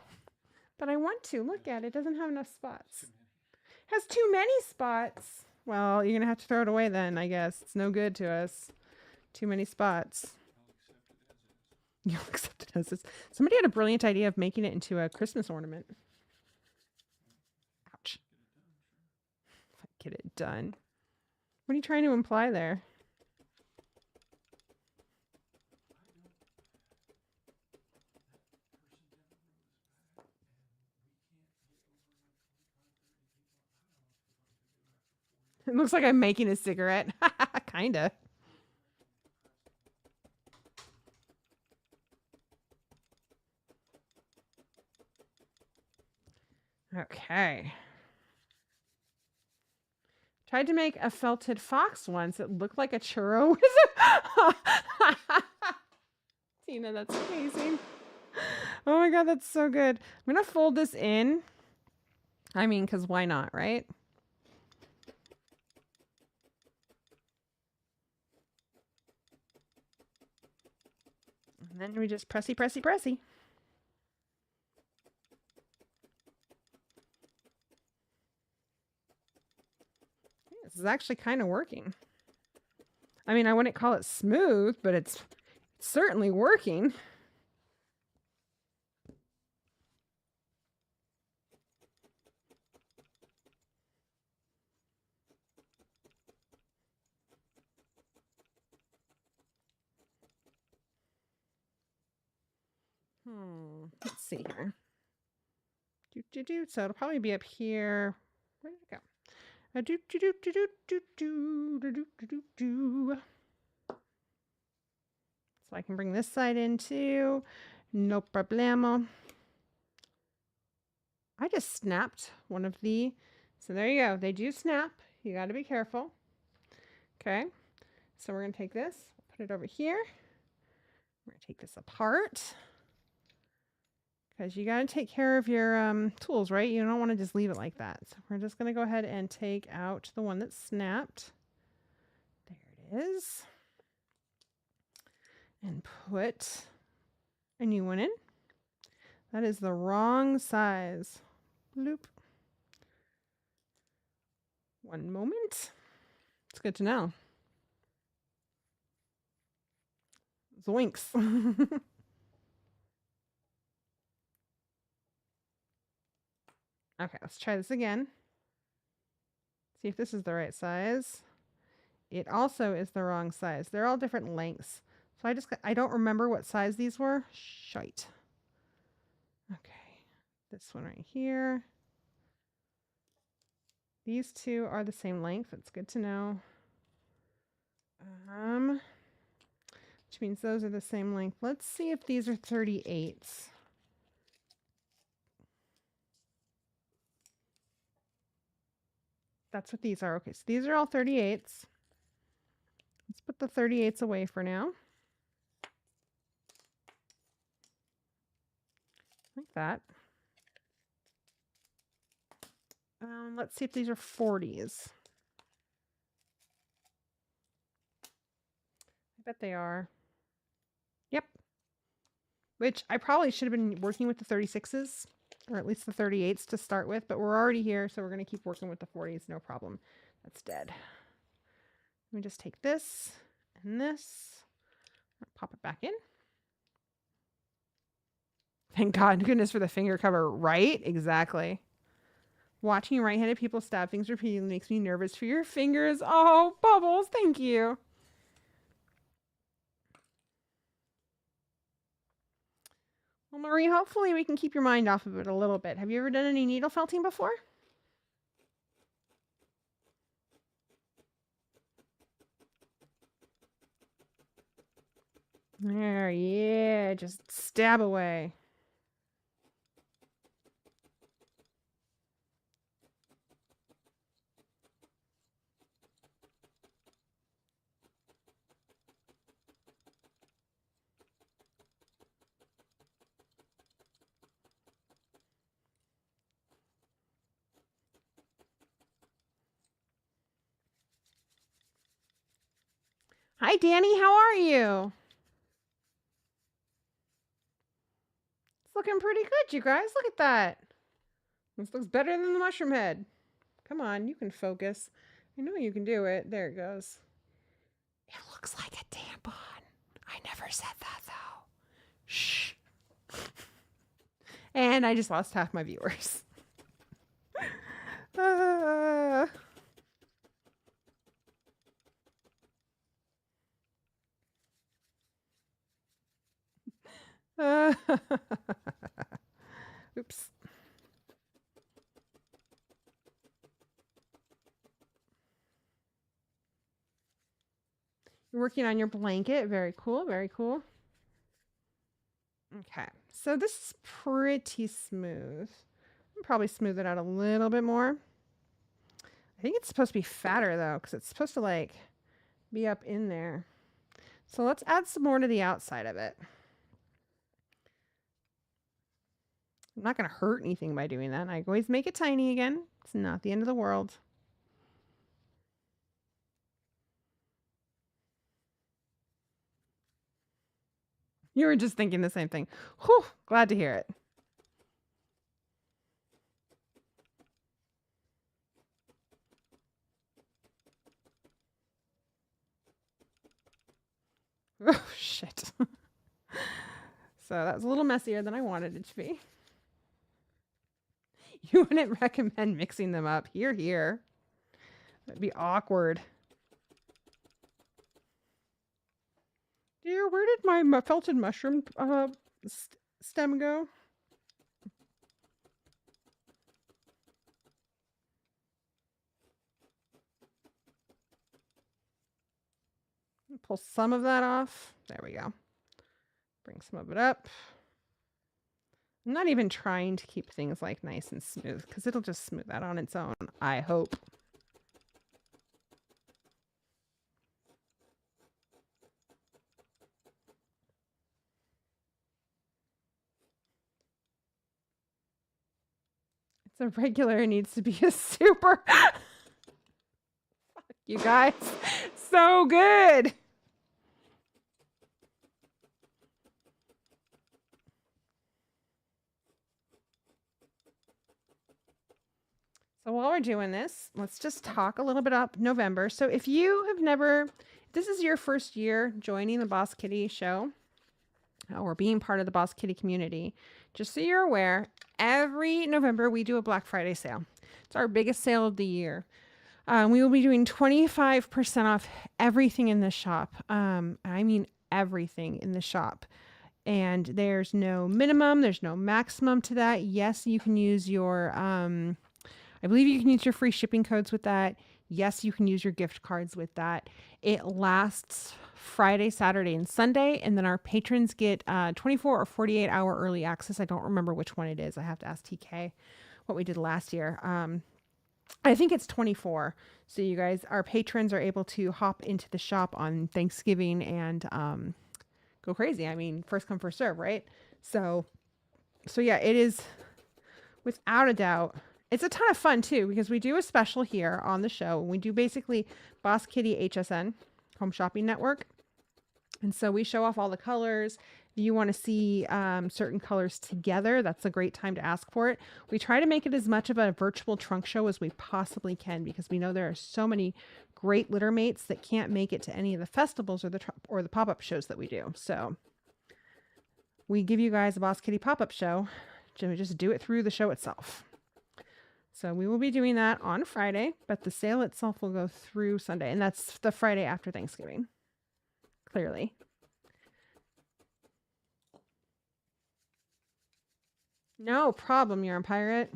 but I want to. Look at it. It doesn't have enough spots. It has too many spots. Well, you're going to have to throw it away then, I guess. It's no good to us. Too many spots. You'll accept it as is. Somebody had a brilliant idea of making it into a Christmas ornament. Ouch. If I get it done. What are you trying to imply there? It looks like I'm making a cigarette. Kinda. Okay. Tried to make a felted fox once. It looked like a churro with Tina, that's amazing. Oh my god, that's so good. I'm gonna fold this in. I mean, because why not, right? And then we just pressy, pressy, pressy. This is actually kind of working. I mean, I wouldn't call it smooth, but it's certainly working. Let's see here. So it'll probably be up here. Where did it go? So I can bring this side in too. No problemo. I just snapped one of the. So there you go. They do snap. You got to be careful. Okay. So we're going to take this, put it over here. We're going to take this apart. Because you got to take care of your tools, right? You don't want to just leave it like that. So we're just going to go ahead and take out the one that snapped. There it is. And put a new one in. That is the wrong size. Bloop. One moment. It's good to know. Zoinks. Okay, let's try this again. See if this is the right size. It also is the wrong size. They're all different lengths. So I don't remember what size these were. Shite. Okay, this one right here. These two are the same length. That's good to know. Which means those are the same length. Let's see if these are 38s. That's what these are. Okay, so these are all 38s. Let's put the 38s away for now. Like that. Let's see if these are 40s. I bet they are. Yep. Which I probably should have been working with the 36s, or at least the 38s to start with, but we're already here, so we're going to keep working with the 40s, no problem. That's dead. Let me just take this and this, pop it back in. Thank God, goodness for the finger cover, right? Exactly. Watching right-handed people stab things repeatedly makes me nervous for your fingers. Oh, Bubbles, thank you. Well, Marie, hopefully we can keep your mind off of it a little bit. Have you ever done any needle felting before? There, yeah, just stab away. Hi, Danny. How are you? It's looking pretty good, you guys. Look at that. This looks better than the mushroom head. Come on, you can focus. I know you can do it. There it goes. It looks like a tampon. I never said that, though. Shh. And I just lost half my viewers. Oops. You're working on your blanket. Very cool. Very cool. Okay. So this is pretty smooth. I'll probably smooth it out a little bit more. I think it's supposed to be fatter though, because it's supposed to like be up in there. So let's add some more to the outside of it. I'm not going to hurt anything by doing that. I always make it tiny again. It's not the end of the world. You were just thinking the same thing. Whew, glad to hear it. Oh, shit. So that was a little messier than I wanted it to be. You wouldn't recommend mixing them up. Here, here. That'd be awkward. Dear, where did my felted mushroom stem go? Pull some of that off. There we go. Bring some of it up. I'm not even trying to keep things like nice and smooth because it'll just smooth out on its own, I hope. It's a regular. It needs to be a super. Fuck you guys. So good. So while we're doing this, let's just talk a little bit about November. So if you have never, this is your first year joining the Boss Kitty show or being part of the Boss Kitty community, just so you're aware, every November we do a Black Friday sale. It's our biggest sale of the year. We will be doing 25% off everything in the shop. I mean everything in the shop. And there's no minimum, there's no maximum to that. Yes, you can use your I believe you can use your free shipping codes with that. Yes, you can use your gift cards with that. It lasts Friday, Saturday, and Sunday. And then our patrons get 24 or 48-hour early access. I don't remember which one it is. I have to ask TK what we did last year. I think it's 24. So you guys, our patrons are able to hop into the shop on Thanksgiving and go crazy. I mean, first come, first serve, right? So yeah, it is without a doubt. It's a ton of fun too, because we do a special here on the show. We do basically Boss Kitty HSN, Home Shopping Network. And so we show off all the colors. If you want to see certain colors together, that's a great time to ask for it. We try to make it as much of a virtual trunk show as we possibly can, because we know there are so many great litter mates that can't make it to any of the festivals or the pop-up shows that we do. So we give you guys a Boss Kitty pop-up show. Just do it through the show itself. So we will be doing that on Friday, but the sale itself will go through Sunday, and that's the Friday after Thanksgiving. Clearly. No problem, Yarn Pirate.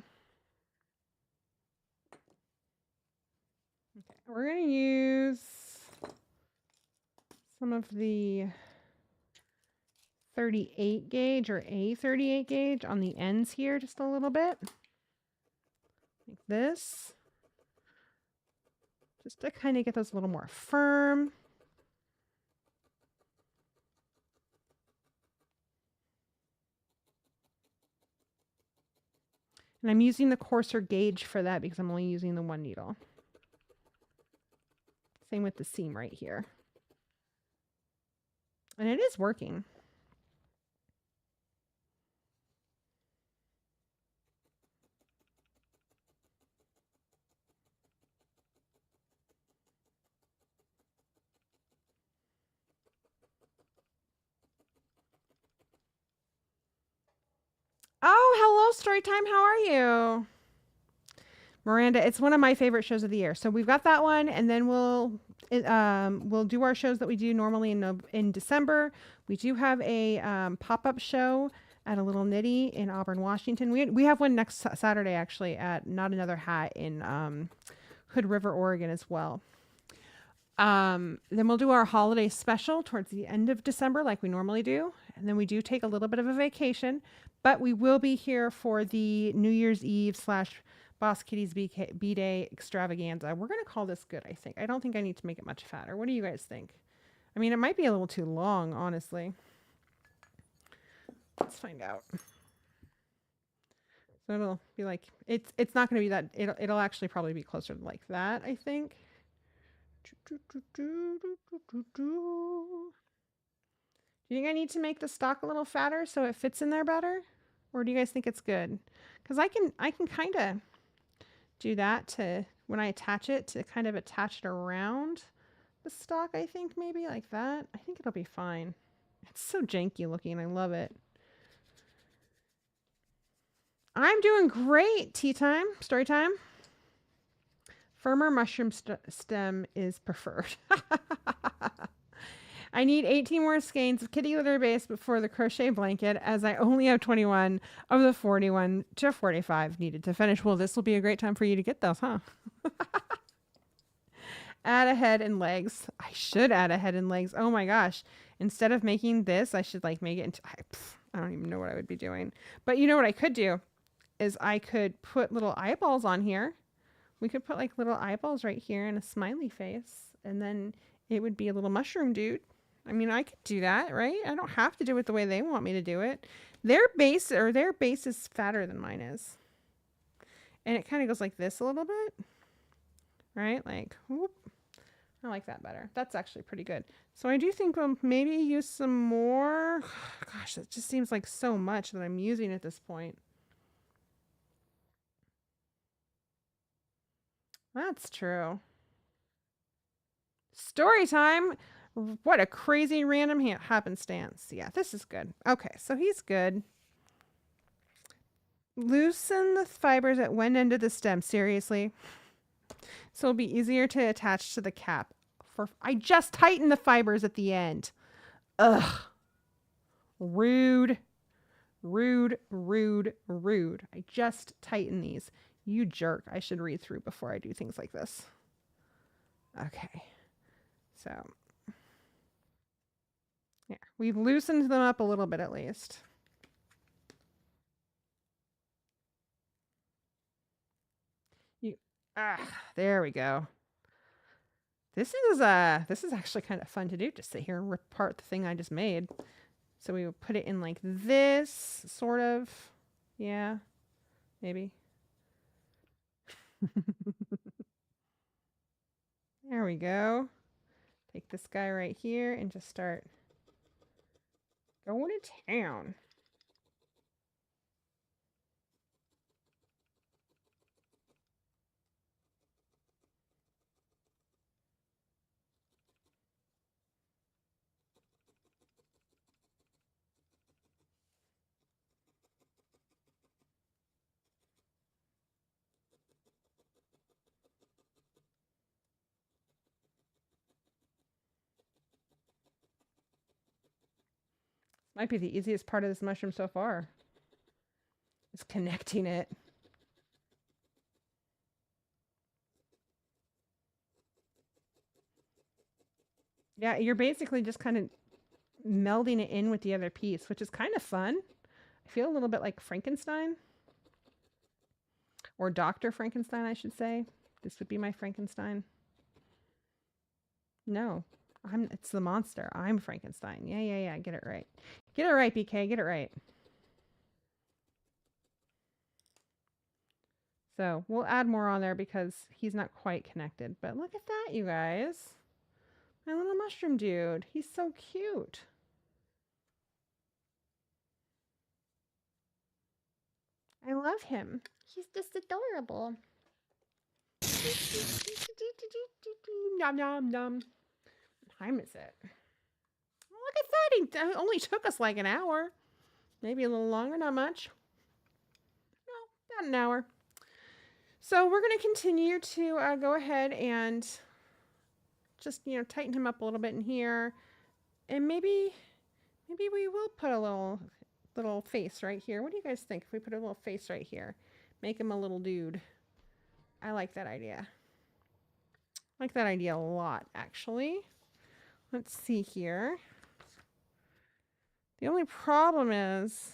Okay, we're going to use some of the 38 gauge or A38 gauge on the ends here just a little bit. Like this. Just to kind of get those a little more firm. And I'm using the coarser gauge for that because I'm only using the one needle. Same with the seam right here. And it is working. Oh, hello, Storytime. How are you? Miranda, it's one of my favorite shows of the year. So we've got that one, and then we'll do our shows that we do normally in December. We do have a pop-up show at a little Knitty in Auburn, Washington. We have one next Saturday, actually, at Not Another Hat in Hood River, Oregon as well. Then we'll do our holiday special towards the end of December like we normally do. And then we do take a little bit of a vacation, but we will be here for the New Year's Eve / Boss Kitty's B-Day extravaganza. We're going to call this good, I think. I don't think I need to make it much fatter. What do you guys think? I mean, it might be a little too long, honestly. Let's find out. So it'll be like, it's not going to be that, it'll actually probably be closer to like that, I think. Do you think I need to make the stock a little fatter so it fits in there better? Or do you guys think it's good? Because I can kind of do that to, when I attach it, to kind of attach it around the stock, I think maybe like that. I think it'll be fine. It's so janky looking. I love it. I'm doing great. Tea time, story time. Firmer mushroom stem is preferred. I need 18 more skeins of kitty litter base before the crochet blanket, as I only have 21 of the 41 to 45 needed to finish. Well, this will be a great time for you to get those, huh? Add a head and legs. I should add a head and legs. Oh my gosh. Instead of making this, I should like make it into, I don't even know what I would be doing. But you know what I could do is I could put little eyeballs on here. We could put like little eyeballs right here and a smiley face, and then it would be a little mushroom dude. I mean, I could do that, right? I don't have to do it the way they want me to do it. Their base is fatter than mine is. And it kind of goes like this a little bit, right? Like, whoop. I like that better. That's actually pretty good. So I do think we'll maybe use some more. Gosh, it just seems like so much that I'm using at this point. That's true. Story time. What a crazy random happenstance. Yeah, this is good. Okay, so he's good. Loosen the fibers at one end of the stem. Seriously. So it'll be easier to attach to the cap. I just tightened the fibers at the end. Ugh. Rude. Rude, rude, rude. I just tightened these. You jerk. I should read through before I do things like this. Okay. So, yeah, we've loosened them up a little bit at least. There we go. This is actually kind of fun to do. Just sit here and rip apart the thing I just made. So we would put it in like this, sort of. Yeah, maybe. There we go. Take this guy right here and just start going to town. Might be the easiest part of this mushroom so far. Is connecting it. Yeah, you're basically just kind of melding it in with the other piece, which is kind of fun. I feel a little bit like Frankenstein. Or Dr. Frankenstein, I should say. This would be my Frankenstein. No, it's the monster. I'm Frankenstein. Yeah. Get it right. Get it right, BK. Get it right. So we'll add more on there because he's not quite connected. But look at that, you guys. My little mushroom dude. He's so cute. I love him. He's just adorable. Nom nom nom. What time is it? Look at that. It only took us like an hour. Maybe a little longer, not much. No, about an hour. So we're going to continue to go ahead and just, tighten him up a little bit in here. And maybe we will put a little face right here. What do you guys think if we put a little face right here? Make him a little dude. I like that idea. I like that idea a lot, actually. Let's see here. The only problem is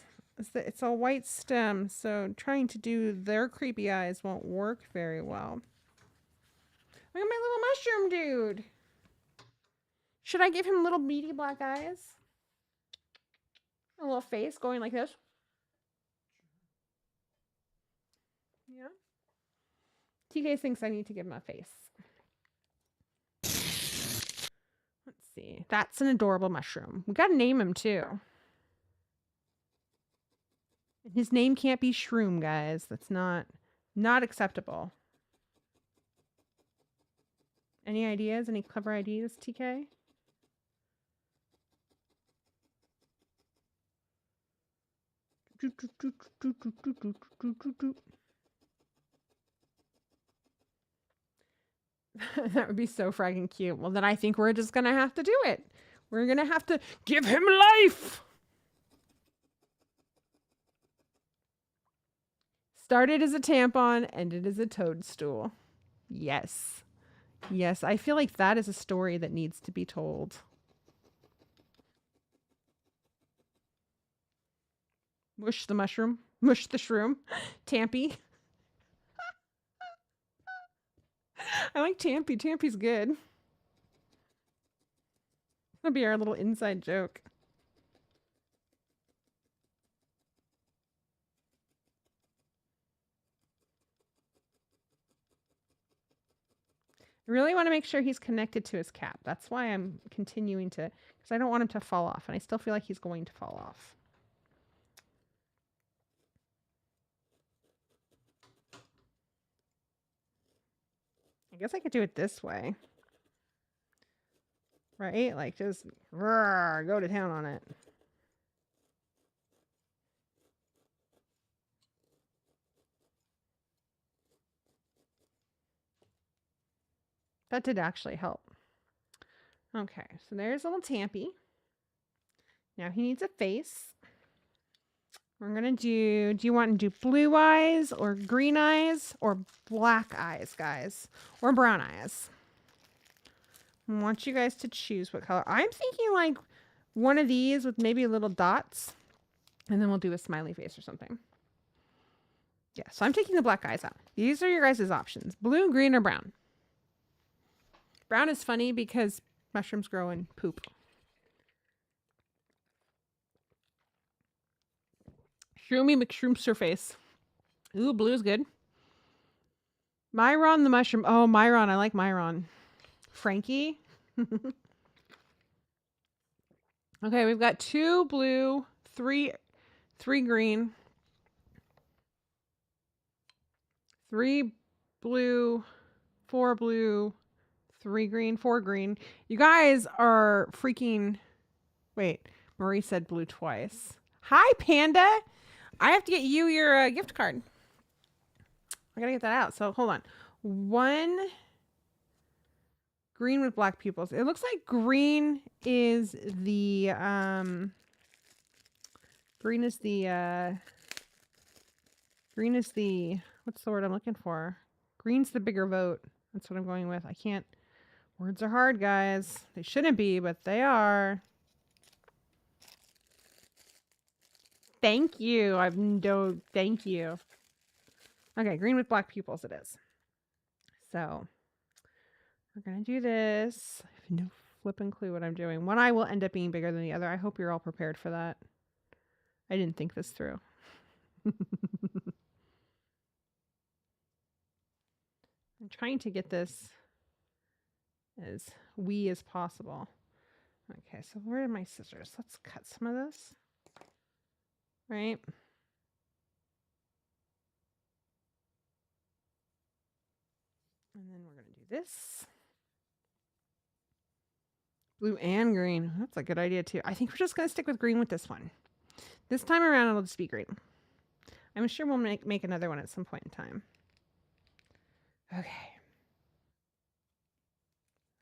that it's a white stem, so trying to do their creepy eyes won't work very well. Look at my little mushroom dude. Should I give him little beady black eyes? A little face going like this? Yeah. TK thinks I need to give him a face. Let's see. That's an adorable mushroom. We gotta name him too. His name can't be Shroom, guys. That's not acceptable. Any ideas? Any clever ideas, TK? That would be so fragging cute. Well, then I think we're just gonna have to do it. We're gonna have to give him life. Started as a tampon, ended as a toadstool. Yes. Yes, I feel like that is a story that needs to be told. Mush the mushroom. Mush the shroom. Tampy. I like Tampy. Tampy's good. That'll be our little inside joke. I really want to make sure he's connected to his cap. That's why I'm continuing to, because I don't want him to fall off, and I still feel like he's going to fall off. I guess I could do it this way. Right? Like just go to town on it. That did actually help. Okay, so there's little Tampy. Now he needs a face. We're going to do you want to do blue eyes or green eyes or black eyes, guys? Or brown eyes? I want you guys to choose what color. I'm thinking like one of these with maybe little dots. And then we'll do a smiley face or something. Yeah, so I'm taking the black eyes out. These are your guys' options. Blue, green, or brown. Brown is funny because mushrooms grow in poop. Shroomy McShroomsterface. Ooh, blue's good. Myron the mushroom. Oh, Myron. I like Myron. Frankie. Okay, we've got 2 blue, 3 green, 3 blue, 4 blue, 3 green, 4 green. You guys are freaking... Wait, Marie said blue twice. Hi, Panda. I have to get you your gift card. I gotta get that out. So hold on. 1 green with black pupils. It looks like green is the green is the what's the word I'm looking for? Green's the bigger vote. That's what I'm going with. I can't. Words are hard, guys. They shouldn't be, but they are. Thank you. Thank you. Okay, green with black pupils it is. So we're going to do this. I have no flipping clue what I'm doing. One eye will end up being bigger than the other. I hope you're all prepared for that. I didn't think this through. I'm trying to get this as wee as possible. Okay, so where are my scissors? Let's cut some of this. Right? And then we're going to do this. Blue and green. That's a good idea too. I think we're just going to stick with green with this one. This time around, it'll just be green. I'm sure we'll make another one at some point in time. Okay.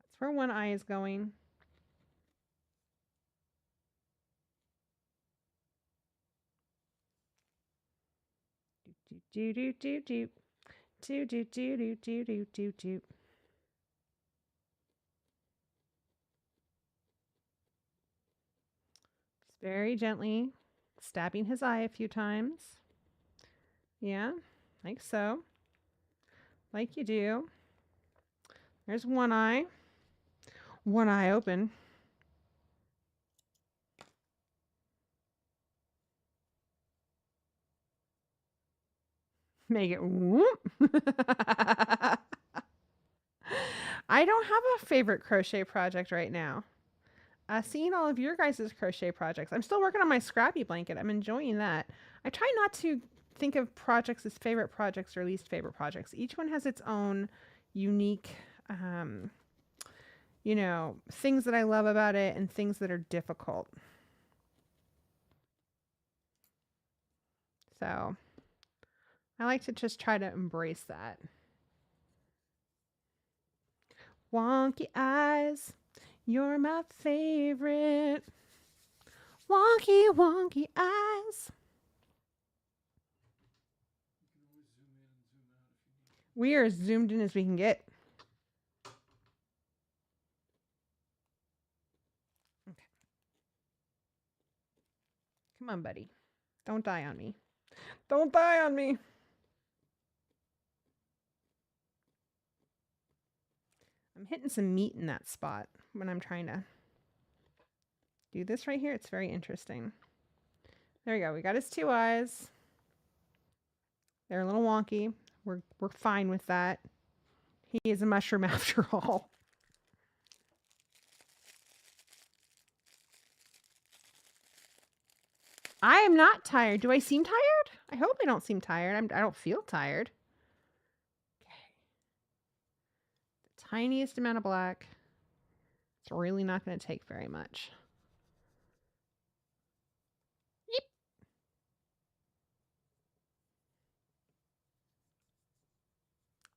That's where one eye is going. Do do do do do do do do do do do do. Just very gently stabbing his eye a few times. Yeah, like so. Like you do. There's one eye. One eye open. Make it whoop. I don't have a favorite crochet project right now. Seeing all of your guys' crochet projects. I'm still working on my scrappy blanket. I'm enjoying that. I try not to think of projects as favorite projects or least favorite projects. Each one has its own unique, you know, things that I love about it and things that are difficult. So I like to just try to embrace that. Wonky eyes, you're my favorite. Wonky, wonky eyes. We are as zoomed in as we can get. Okay. Come on, buddy. Don't die on me. Don't die on me. I'm hitting some meat in that spot when I'm trying to do this right here. It's very interesting. There we go. We got his 2 eyes. They're a little wonky. We're fine with that. He is a mushroom after all. I am not tired. Do I seem tired? I hope I don't seem tired. I don't feel tired. Okay. The tiniest amount of black. It's really not going to take very much. Yep.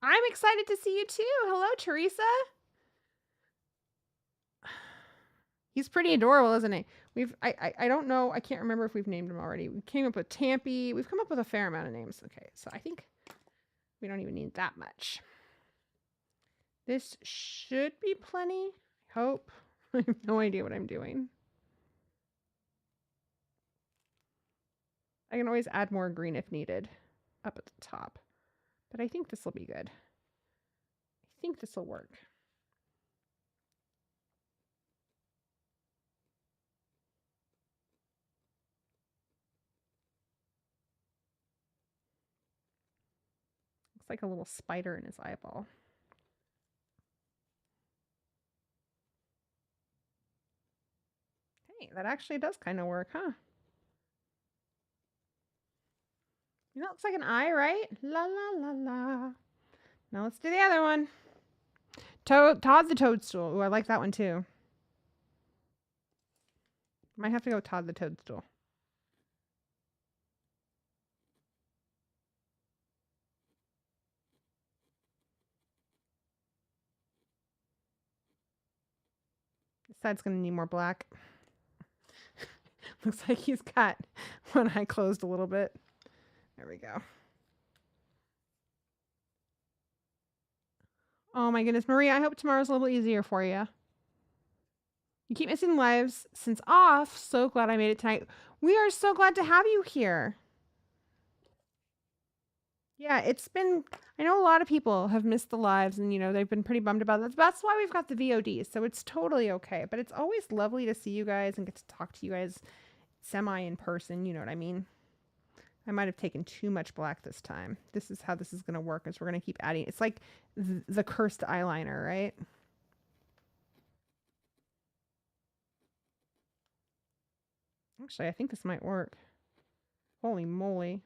I'm excited to see you too. Hello, Teresa. He's pretty adorable, isn't he? I don't know. I can't remember if we've named them already. We came up with Tampy. We've come up with a fair amount of names. Okay, so I think we don't even need that much. This should be plenty. I hope. I have no idea what I'm doing. I can always add more green if needed up at the top. But I think this will be good. I think this will work. Looks like a little spider in his eyeball. Hey, that actually does kind of work, huh? You know, it looks like an eye, right? La la la la. Now let's do the other one. Todd the Toadstool. Ooh, I like that one too. Might have to go with Todd the Toadstool. This side's going to need more black. Looks like he's got one eye closed a little bit. There we go. Oh my goodness, Maria, I hope tomorrow's a little easier for you. You keep missing lives since off. So glad I made it tonight. We are so glad to have you here. Yeah, it's been, I know a lot of people have missed the lives and, you know, they've been pretty bummed about that. That's why we've got the VOD. So it's totally okay. But it's always lovely to see you guys and get to talk to you guys semi in person. You know what I mean? I might have taken too much black this time. This is how this is going to work, is we're going to keep adding. It's like the cursed eyeliner, right? Actually, I think this might work. Holy moly.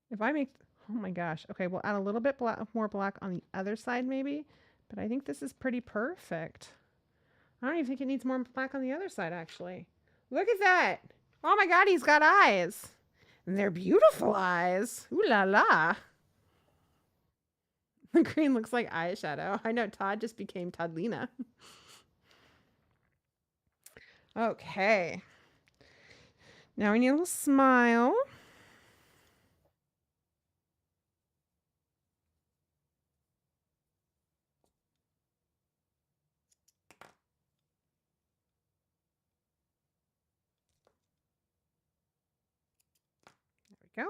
If I make, oh my gosh. Okay, we'll add a little bit more black on the other side maybe. But I think this is pretty perfect. I don't even think it needs more black on the other side, actually. Look at that. Oh my God, he's got eyes. And they're beautiful eyes. Ooh la la. The green looks like eyeshadow. I know, Todd just became Toddlina. Okay. Now we need a little smile. There we go.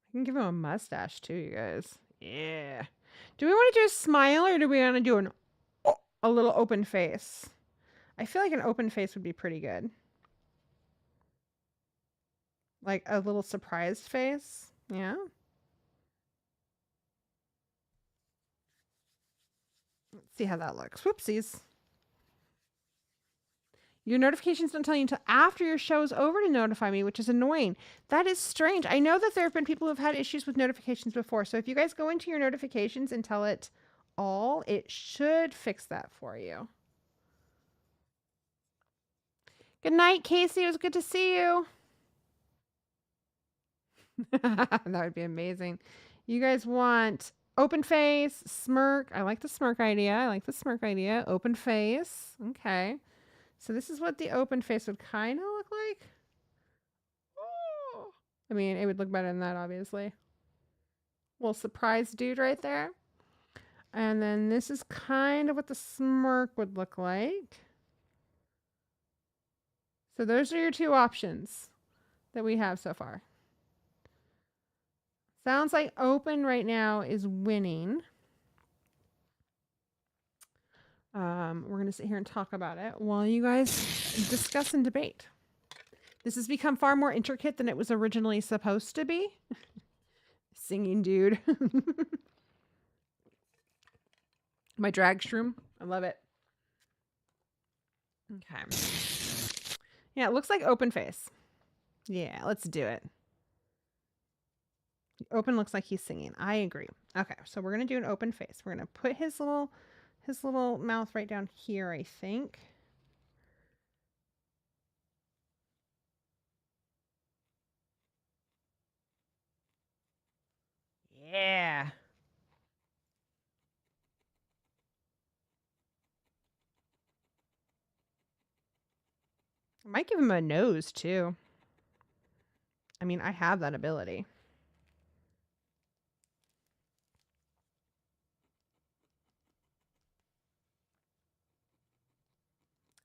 I can give him a mustache too, you guys. Yeah. Do we want to do a smile or do we want to do a little open face? I feel like an open face would be pretty good. Like a little surprised face. Yeah. Let's see how that looks. Whoopsies. Your notifications don't tell you until after your show's over to notify me, which is annoying. That is strange. I know that there have been people who have had issues with notifications before. So if you guys go into your notifications and tell it all, it should fix that for you. Good night, Casey. It was good to see you. That would be amazing. You guys want open face, smirk. I like the smirk idea. Open face. Okay. So this is what the open face would kind of look like. Oh. I mean, it would look better than that, obviously. Little surprise dude right there. And then this is kind of what the smirk would look like. So those are your two options that we have so far. Sounds like open right now is winning. We're going to sit here and talk about it while you guys discuss and debate. This has become far more intricate than it was originally supposed to be. Singing dude. My drag shroom. I love it. Okay. Yeah, it looks like open face. Yeah, let's do it. Open looks like he's singing. I agree. Okay, so we're going to do an open face. We're going to put his little mouth right down here, I think. Yeah. I might give him a nose too. I mean, I have that ability.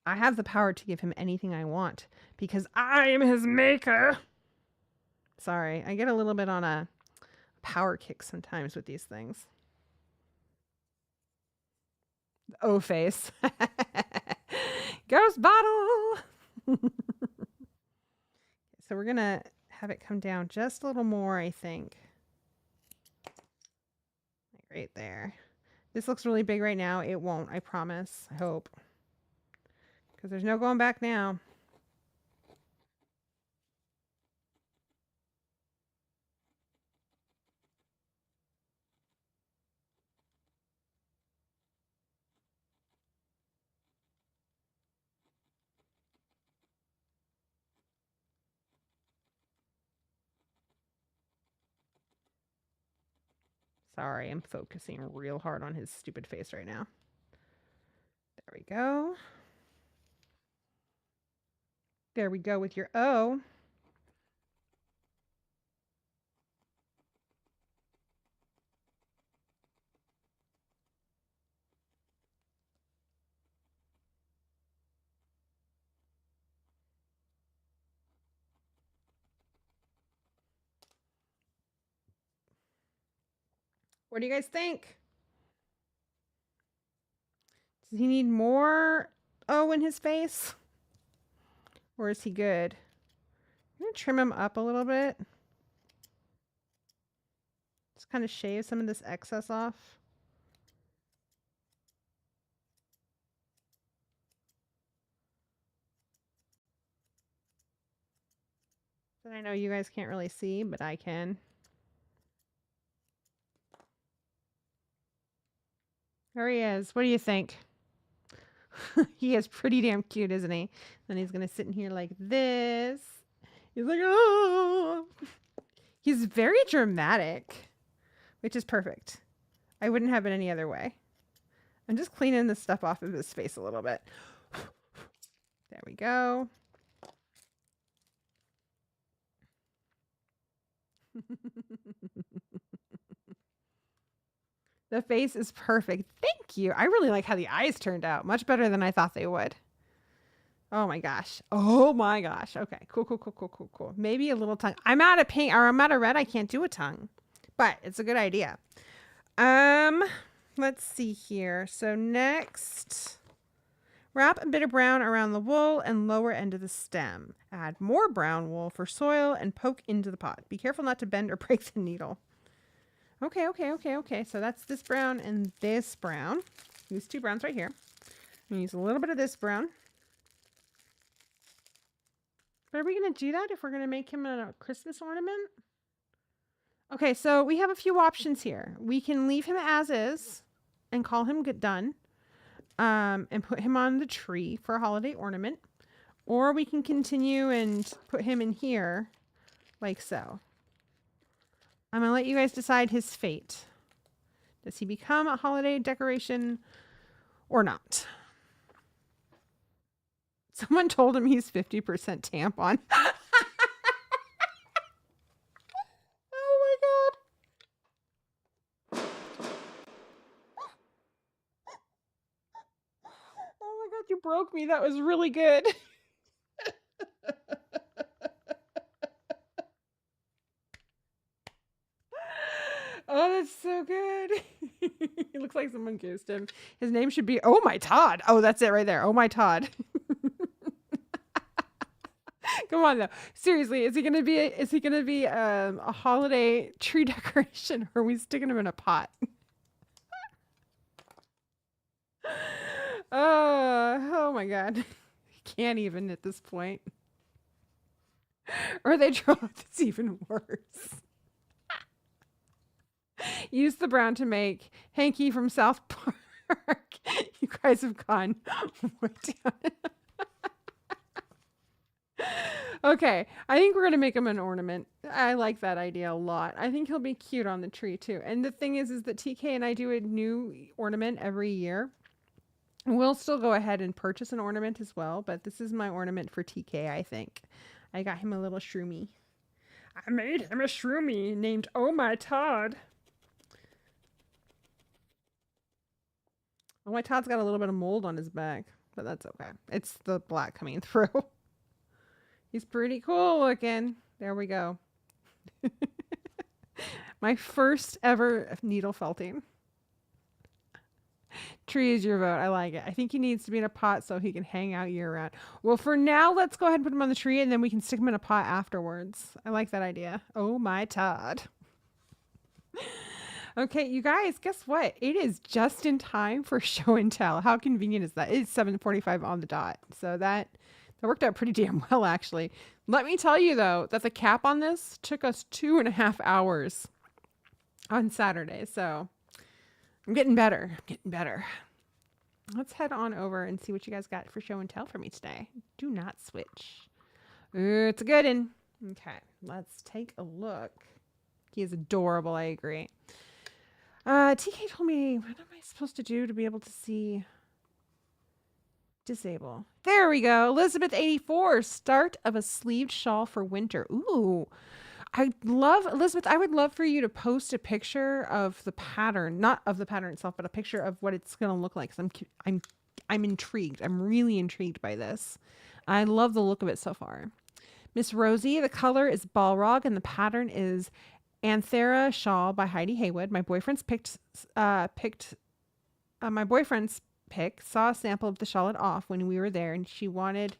I have the power to give him anything I want because I am his maker. Sorry, I get a little bit on a power kick sometimes with these things. O face. Ghost bottle. So we're going to have it come down just a little more, I think. Right there. This looks really big right now. It won't, I promise. I hope. Because there's no going back now. Sorry, I'm focusing real hard on his stupid face right now. There we go. There we go with your O. What do you guys think? Does he need more O in his face? Or is he good? I'm going to trim him up a little bit. Just kind of shave some of this excess off. That I know you guys can't really see, but I can. There he is. What do you think? He is pretty damn cute, isn't he? Then he's going to sit in here like this. He's like, oh. He's very dramatic, which is perfect. I wouldn't have it any other way. I'm just cleaning this stuff off of his face a little bit. There we go. The face is perfect. Thank you. I really like how the eyes turned out. Much better than I thought they would. Oh my gosh. Oh my gosh. Okay. Cool. Maybe a little tongue. I'm out of paint or I'm out of red. I can't do a tongue. But it's a good idea. Let's see here. So next, wrap a bit of brown around the wool and lower end of the stem. Add more brown wool for soil and poke into the pot. Be careful not to bend or break the needle. Okay. So that's this brown and this brown. These two browns right here. I'm going to use a little bit of this brown. But are we going to do that if we're going to make him a Christmas ornament? Okay, so we have a few options here. We can leave him as is and call him good done, and put him on the tree for a holiday ornament. Or we can continue and put him in here like so. I'm going to let you guys decide his fate. Does he become a holiday decoration or not? Someone told him he's 50% tampon. Oh my god. Oh my god, you broke me. That was really good. Oh, that's so good. He looks like someone kissed him. His name should be Oh My Todd. Oh, that's it right there. Oh My Todd. Come on though. Seriously, is he gonna be a holiday tree decoration, or are we sticking him in a pot? Oh my god. Can't even at this point. Or they draw this even worse. Use the brown to make Hanky from South Park. You guys have gone way down. Okay, I think we're going to make him an ornament. I like that idea a lot. I think he'll be cute on the tree too. And the thing is that TK and I do a new ornament every year. We'll still go ahead and purchase an ornament as well, but this is my ornament for TK, I think. I got him a little shroomy. I made him a shroomy named Oh My Todd. Oh My Todd's got a little bit of mold on his back, but that's okay. It's the black coming through. He's pretty cool looking. There we go. My first ever needle felting. Tree is your vote. I like it. I think he needs to be in a pot so he can hang out year round. Well, for now, let's go ahead and put him on the tree and then we can stick him in a pot afterwards. I like that idea. Oh my Todd. Okay, you guys, guess what? It is just in time for show and tell. How convenient is that? It's 7:45 on the dot. So that worked out pretty damn well, actually. Let me tell you, though, that the cap on this took us 2.5 hours on Saturday. So I'm getting better. I'm getting better. Let's head on over and see what you guys got for show and tell for me today. Do not switch. Ooh, it's a good one. Okay, let's take a look. He is adorable. I agree. TK told me, what am I supposed to do to be able to see? Disable. There we go. Elizabeth 84, start of a sleeved shawl for winter. Ooh, I love, Elizabeth, I would love for you to post a picture of the pattern, not of the pattern itself, but a picture of what it's going to look like. I'm intrigued. I'm really intrigued by this. I love the look of it so far. Miss Rosie, the color is Balrog and the pattern is Anthera Shawl by Heidi Haywood. My boyfriend's my boyfriend's pick saw a sample of the shawl at Off when we were there, and she wanted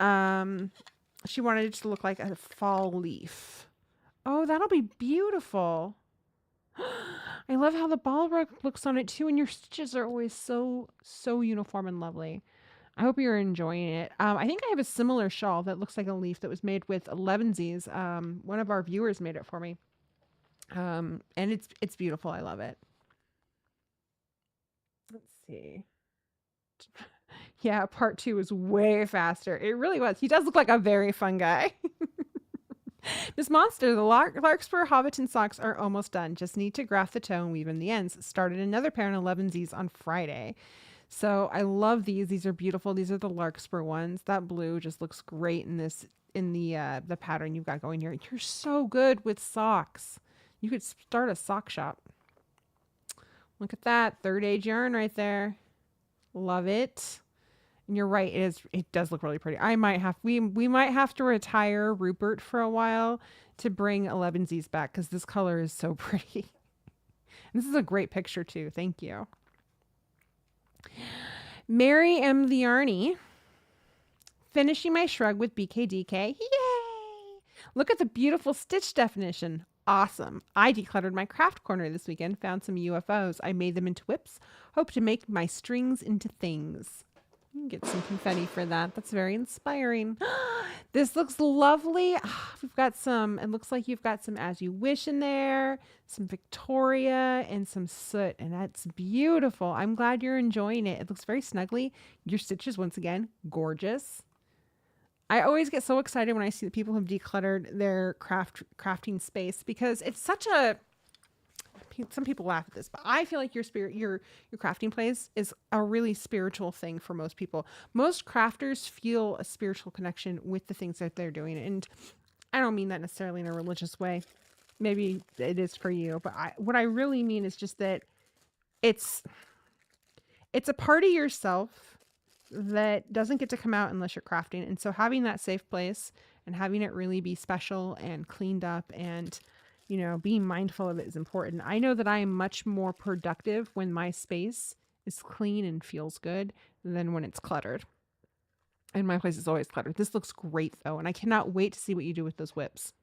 it to look like a fall leaf. Oh, that'll be beautiful. I love how the Balrog looks on it too, and your stitches are always so uniform and lovely. I hope you're enjoying it. I think I have a similar shawl that looks like a leaf that was made with Elevensies. One of our viewers made it for me. And it's beautiful. I love it. Let's see. Yeah, part 2 was way faster. It really was. He does look like a very fun guy. Miss Monster, the Larkspur Hobbiton socks are almost done. Just need to graft the toe and weave in the ends. Started another pair in Elevensies on Friday. So I love these. These are beautiful. These are the Larkspur ones. That blue just looks great in the pattern you've got going here. You're so good with socks. You could start a sock shop. Look at that. Third age yarn right there. Love it. And you're right. It does look really pretty. We might have to retire Rupert for a while to bring Elevensies back because this color is so pretty. And this is a great picture too. Thank you. Mary M. the Arnie. Finishing my shrug with BKDK. Yay! Look at the beautiful stitch definition. Awesome. I decluttered my craft corner this weekend, found some UFOs. I made them into whips. Hope to make my strings into things. You can get some confetti for that. That's very inspiring. This looks lovely. We've got some, it looks like you've got some As You Wish in there, some Victoria, and some soot. And that's beautiful. I'm glad you're enjoying it. It looks very snuggly. Your stitches, once again, gorgeous. I always get so excited when I see that people have decluttered their crafting space because it's such a, some people laugh at this, but I feel like your crafting place is a really spiritual thing for most people. Most crafters feel a spiritual connection with the things that they're doing. And I don't mean that necessarily in a religious way. Maybe it is for you, but what I really mean is just that it's a part of yourself that doesn't get to come out unless you're crafting. And so having that safe place and having it really be special and cleaned up and, you know, being mindful of it is important. I know that I am much more productive when my space is clean and feels good than when it's cluttered. And my place is always cluttered. This looks great though. And I cannot wait to see what you do with those whips.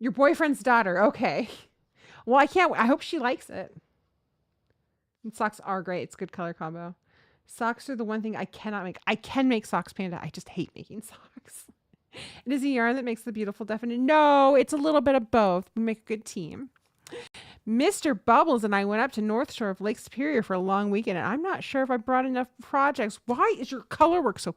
Your boyfriend's daughter. Okay. Well, I hope she likes it. And socks are great. It's a good color combo. Socks are the one thing I cannot make. I can make socks, Panda. I just hate making socks. It is a yarn that makes the beautiful definition. No, it's a little bit of both. We make a good team. Mr. Bubbles and I went up to North Shore of Lake Superior for a long weekend, and I'm not sure if I brought enough projects. Why is your color work so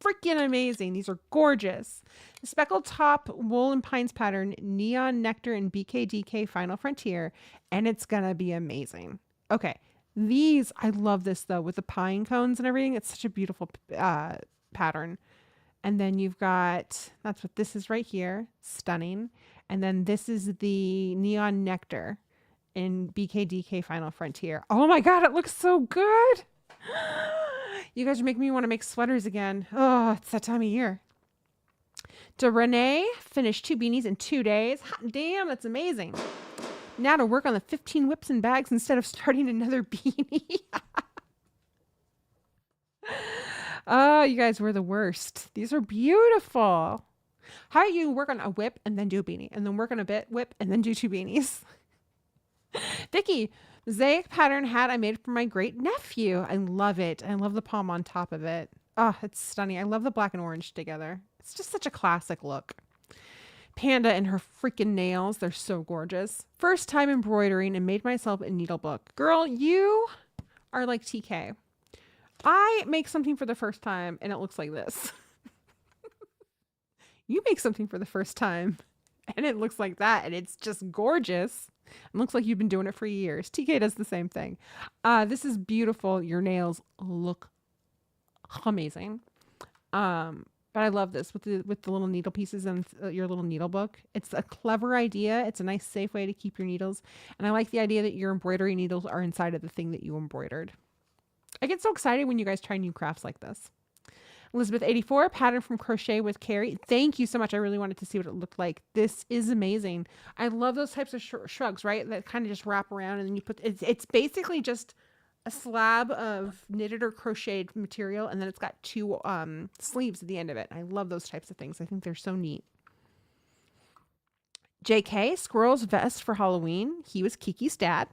freaking amazing? These are gorgeous. The speckled top wool and pines pattern, neon nectar and BKDK Final Frontier, and it's gonna be amazing. Okay. These, I love this though, with the pine cones and everything. It's such a beautiful pattern. And then you've got, that's what this is right here. Stunning. And then this is the Neon Nectar in BKDK Final Frontier. Oh my God, it looks so good. You guys are making me want to make sweaters again. Oh, it's that time of year. To Renee, finished 2 beanies in 2 days. Hot damn, that's amazing. Now to work on the 15 whips and bags instead of starting another beanie. Oh, you guys were the worst. These are beautiful. How are you work on a whip and then do a beanie, and then work on a whip and then do 2 beanies? Vicky, mosaic pattern hat I made for my great nephew. I love it. I love the palm on top of it. Oh, it's stunning. I love the black and orange together. It's just such a classic look. Panda and her freaking nails. They're so gorgeous. First time embroidering and made myself a needle book. Girl, you are like TK. I make something for the first time and it looks like this. You make something for the first time and it looks like that, and it's just gorgeous. It looks like you've been doing it for years. TK does the same thing. This is beautiful. Your nails look amazing. But I love this with the little needle pieces and your little needle book. It's a clever idea. It's a nice, safe way to keep your needles. And I like the idea that your embroidery needles are inside of the thing that you embroidered. I get so excited when you guys try new crafts like this. Elizabeth 84, pattern from Crochet with Carrie. Thank you so much. I really wanted to see what it looked like. This is amazing. I love those types of shrugs, right? That kind of just wrap around and then you put, it's basically just a slab of knitted or crocheted material, and then it's got 2 sleeves at the end of it. I love those types of things. I think they're so neat. JK, squirrel's vest for Halloween. He was Kiki's dad.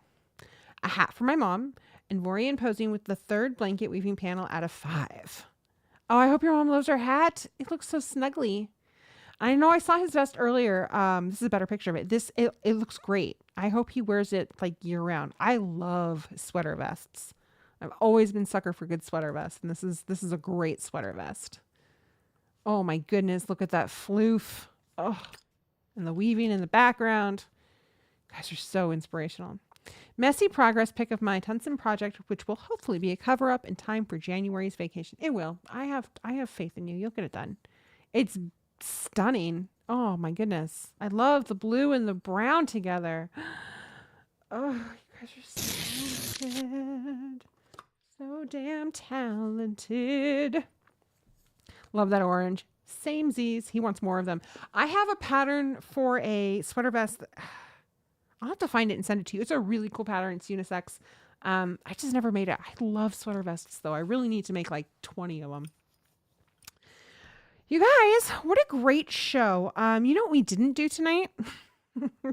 A hat for my mom. And Vorian posing with the 3rd blanket weaving panel out of 5. Oh, I hope your mom loves her hat. It looks so snuggly. I know I saw his vest earlier. This is a better picture of it. It looks great. I hope he wears it like year round. I love sweater vests. I've always been sucker for good sweater vests, and this is a great sweater vest. Oh my goodness, look at that floof. Oh, and the weaving in the background. You guys are so inspirational. Messy progress pic of my Tunson project, which will hopefully be a cover up in time for January's vacation. It will. I have faith in you. You'll get it done. It's stunning. Oh my goodness. I love the blue and the brown together. Oh, you guys are so good. So damn talented. Love that orange. Same Z's. He wants more of them. I have a pattern for a sweater vest. I'll have to find it and send it to you. It's a really cool pattern. It's unisex. I just never made it. I love sweater vests though. I really need to make like 20 of them. You guys, what a great show. You know what we didn't do tonight?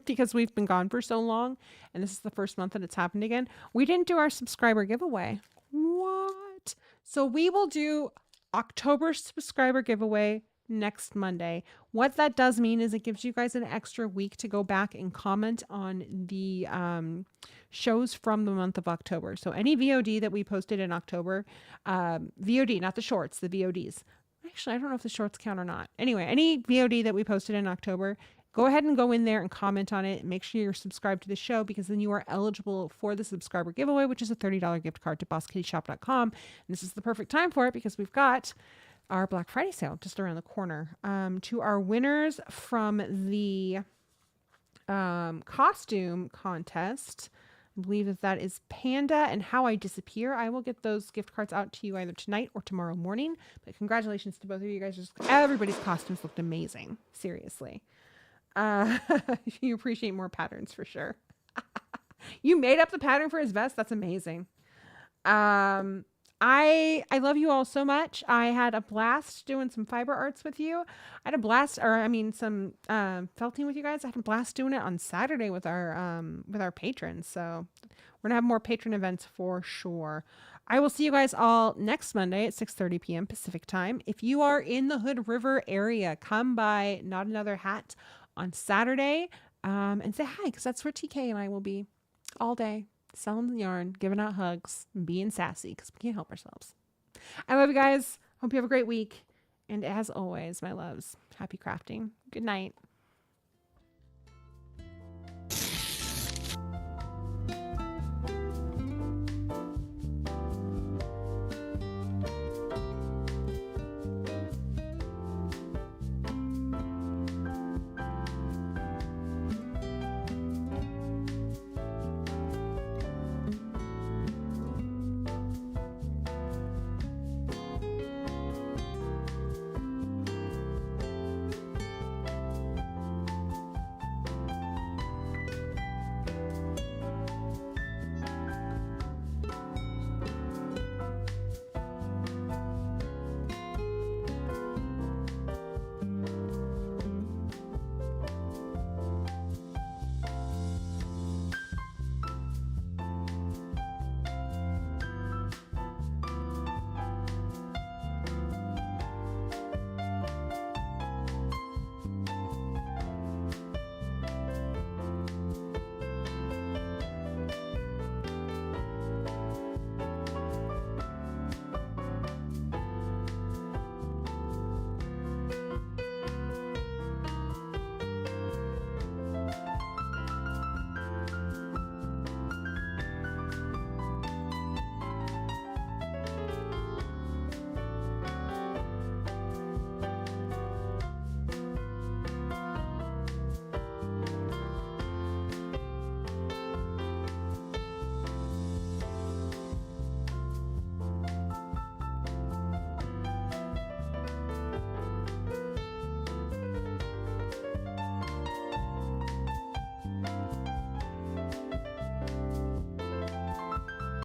Because we've been gone for so long, and this is the first month that it's happened again. We didn't do our subscriber giveaway. What? So we will do October subscriber giveaway next Monday. What that does mean is it gives you guys an extra week to go back and comment on the shows from the month of October. So any VOD that we posted in October, VOD, not the shorts, the VODs. Actually, I don't know if the shorts count or not. Anyway, any VOD that we posted in October, go ahead and go in there and comment on it. Make sure you're subscribed to the show, because then you are eligible for the subscriber giveaway, which is a $30 gift card to bosskittyshop.com. And this is the perfect time for it because we've got our Black Friday sale just around the corner. To our winners from the costume contest, I believe that is Panda and How I Disappear. I will get those gift cards out to you either tonight or tomorrow morning. But congratulations to both of you guys. Just everybody's costumes looked amazing. Seriously. You appreciate more patterns for sure. You made up the pattern for his vest. That's amazing. I love you all so much. I had a blast doing some fiber arts with you. I had a blast, some felting with you guys. I had a blast doing it on Saturday with our patrons. So we're gonna have more patron events for sure. I will see you guys all next Monday at 6:30 p.m. Pacific time. If you are in the Hood River area, come by Not Another Hat on Saturday and say hi, because that's where TK and I will be all day. Selling the yarn, giving out hugs, and being sassy because we can't help ourselves. I love you guys. Hope you have a great week. And as always, my loves, happy crafting. Good night.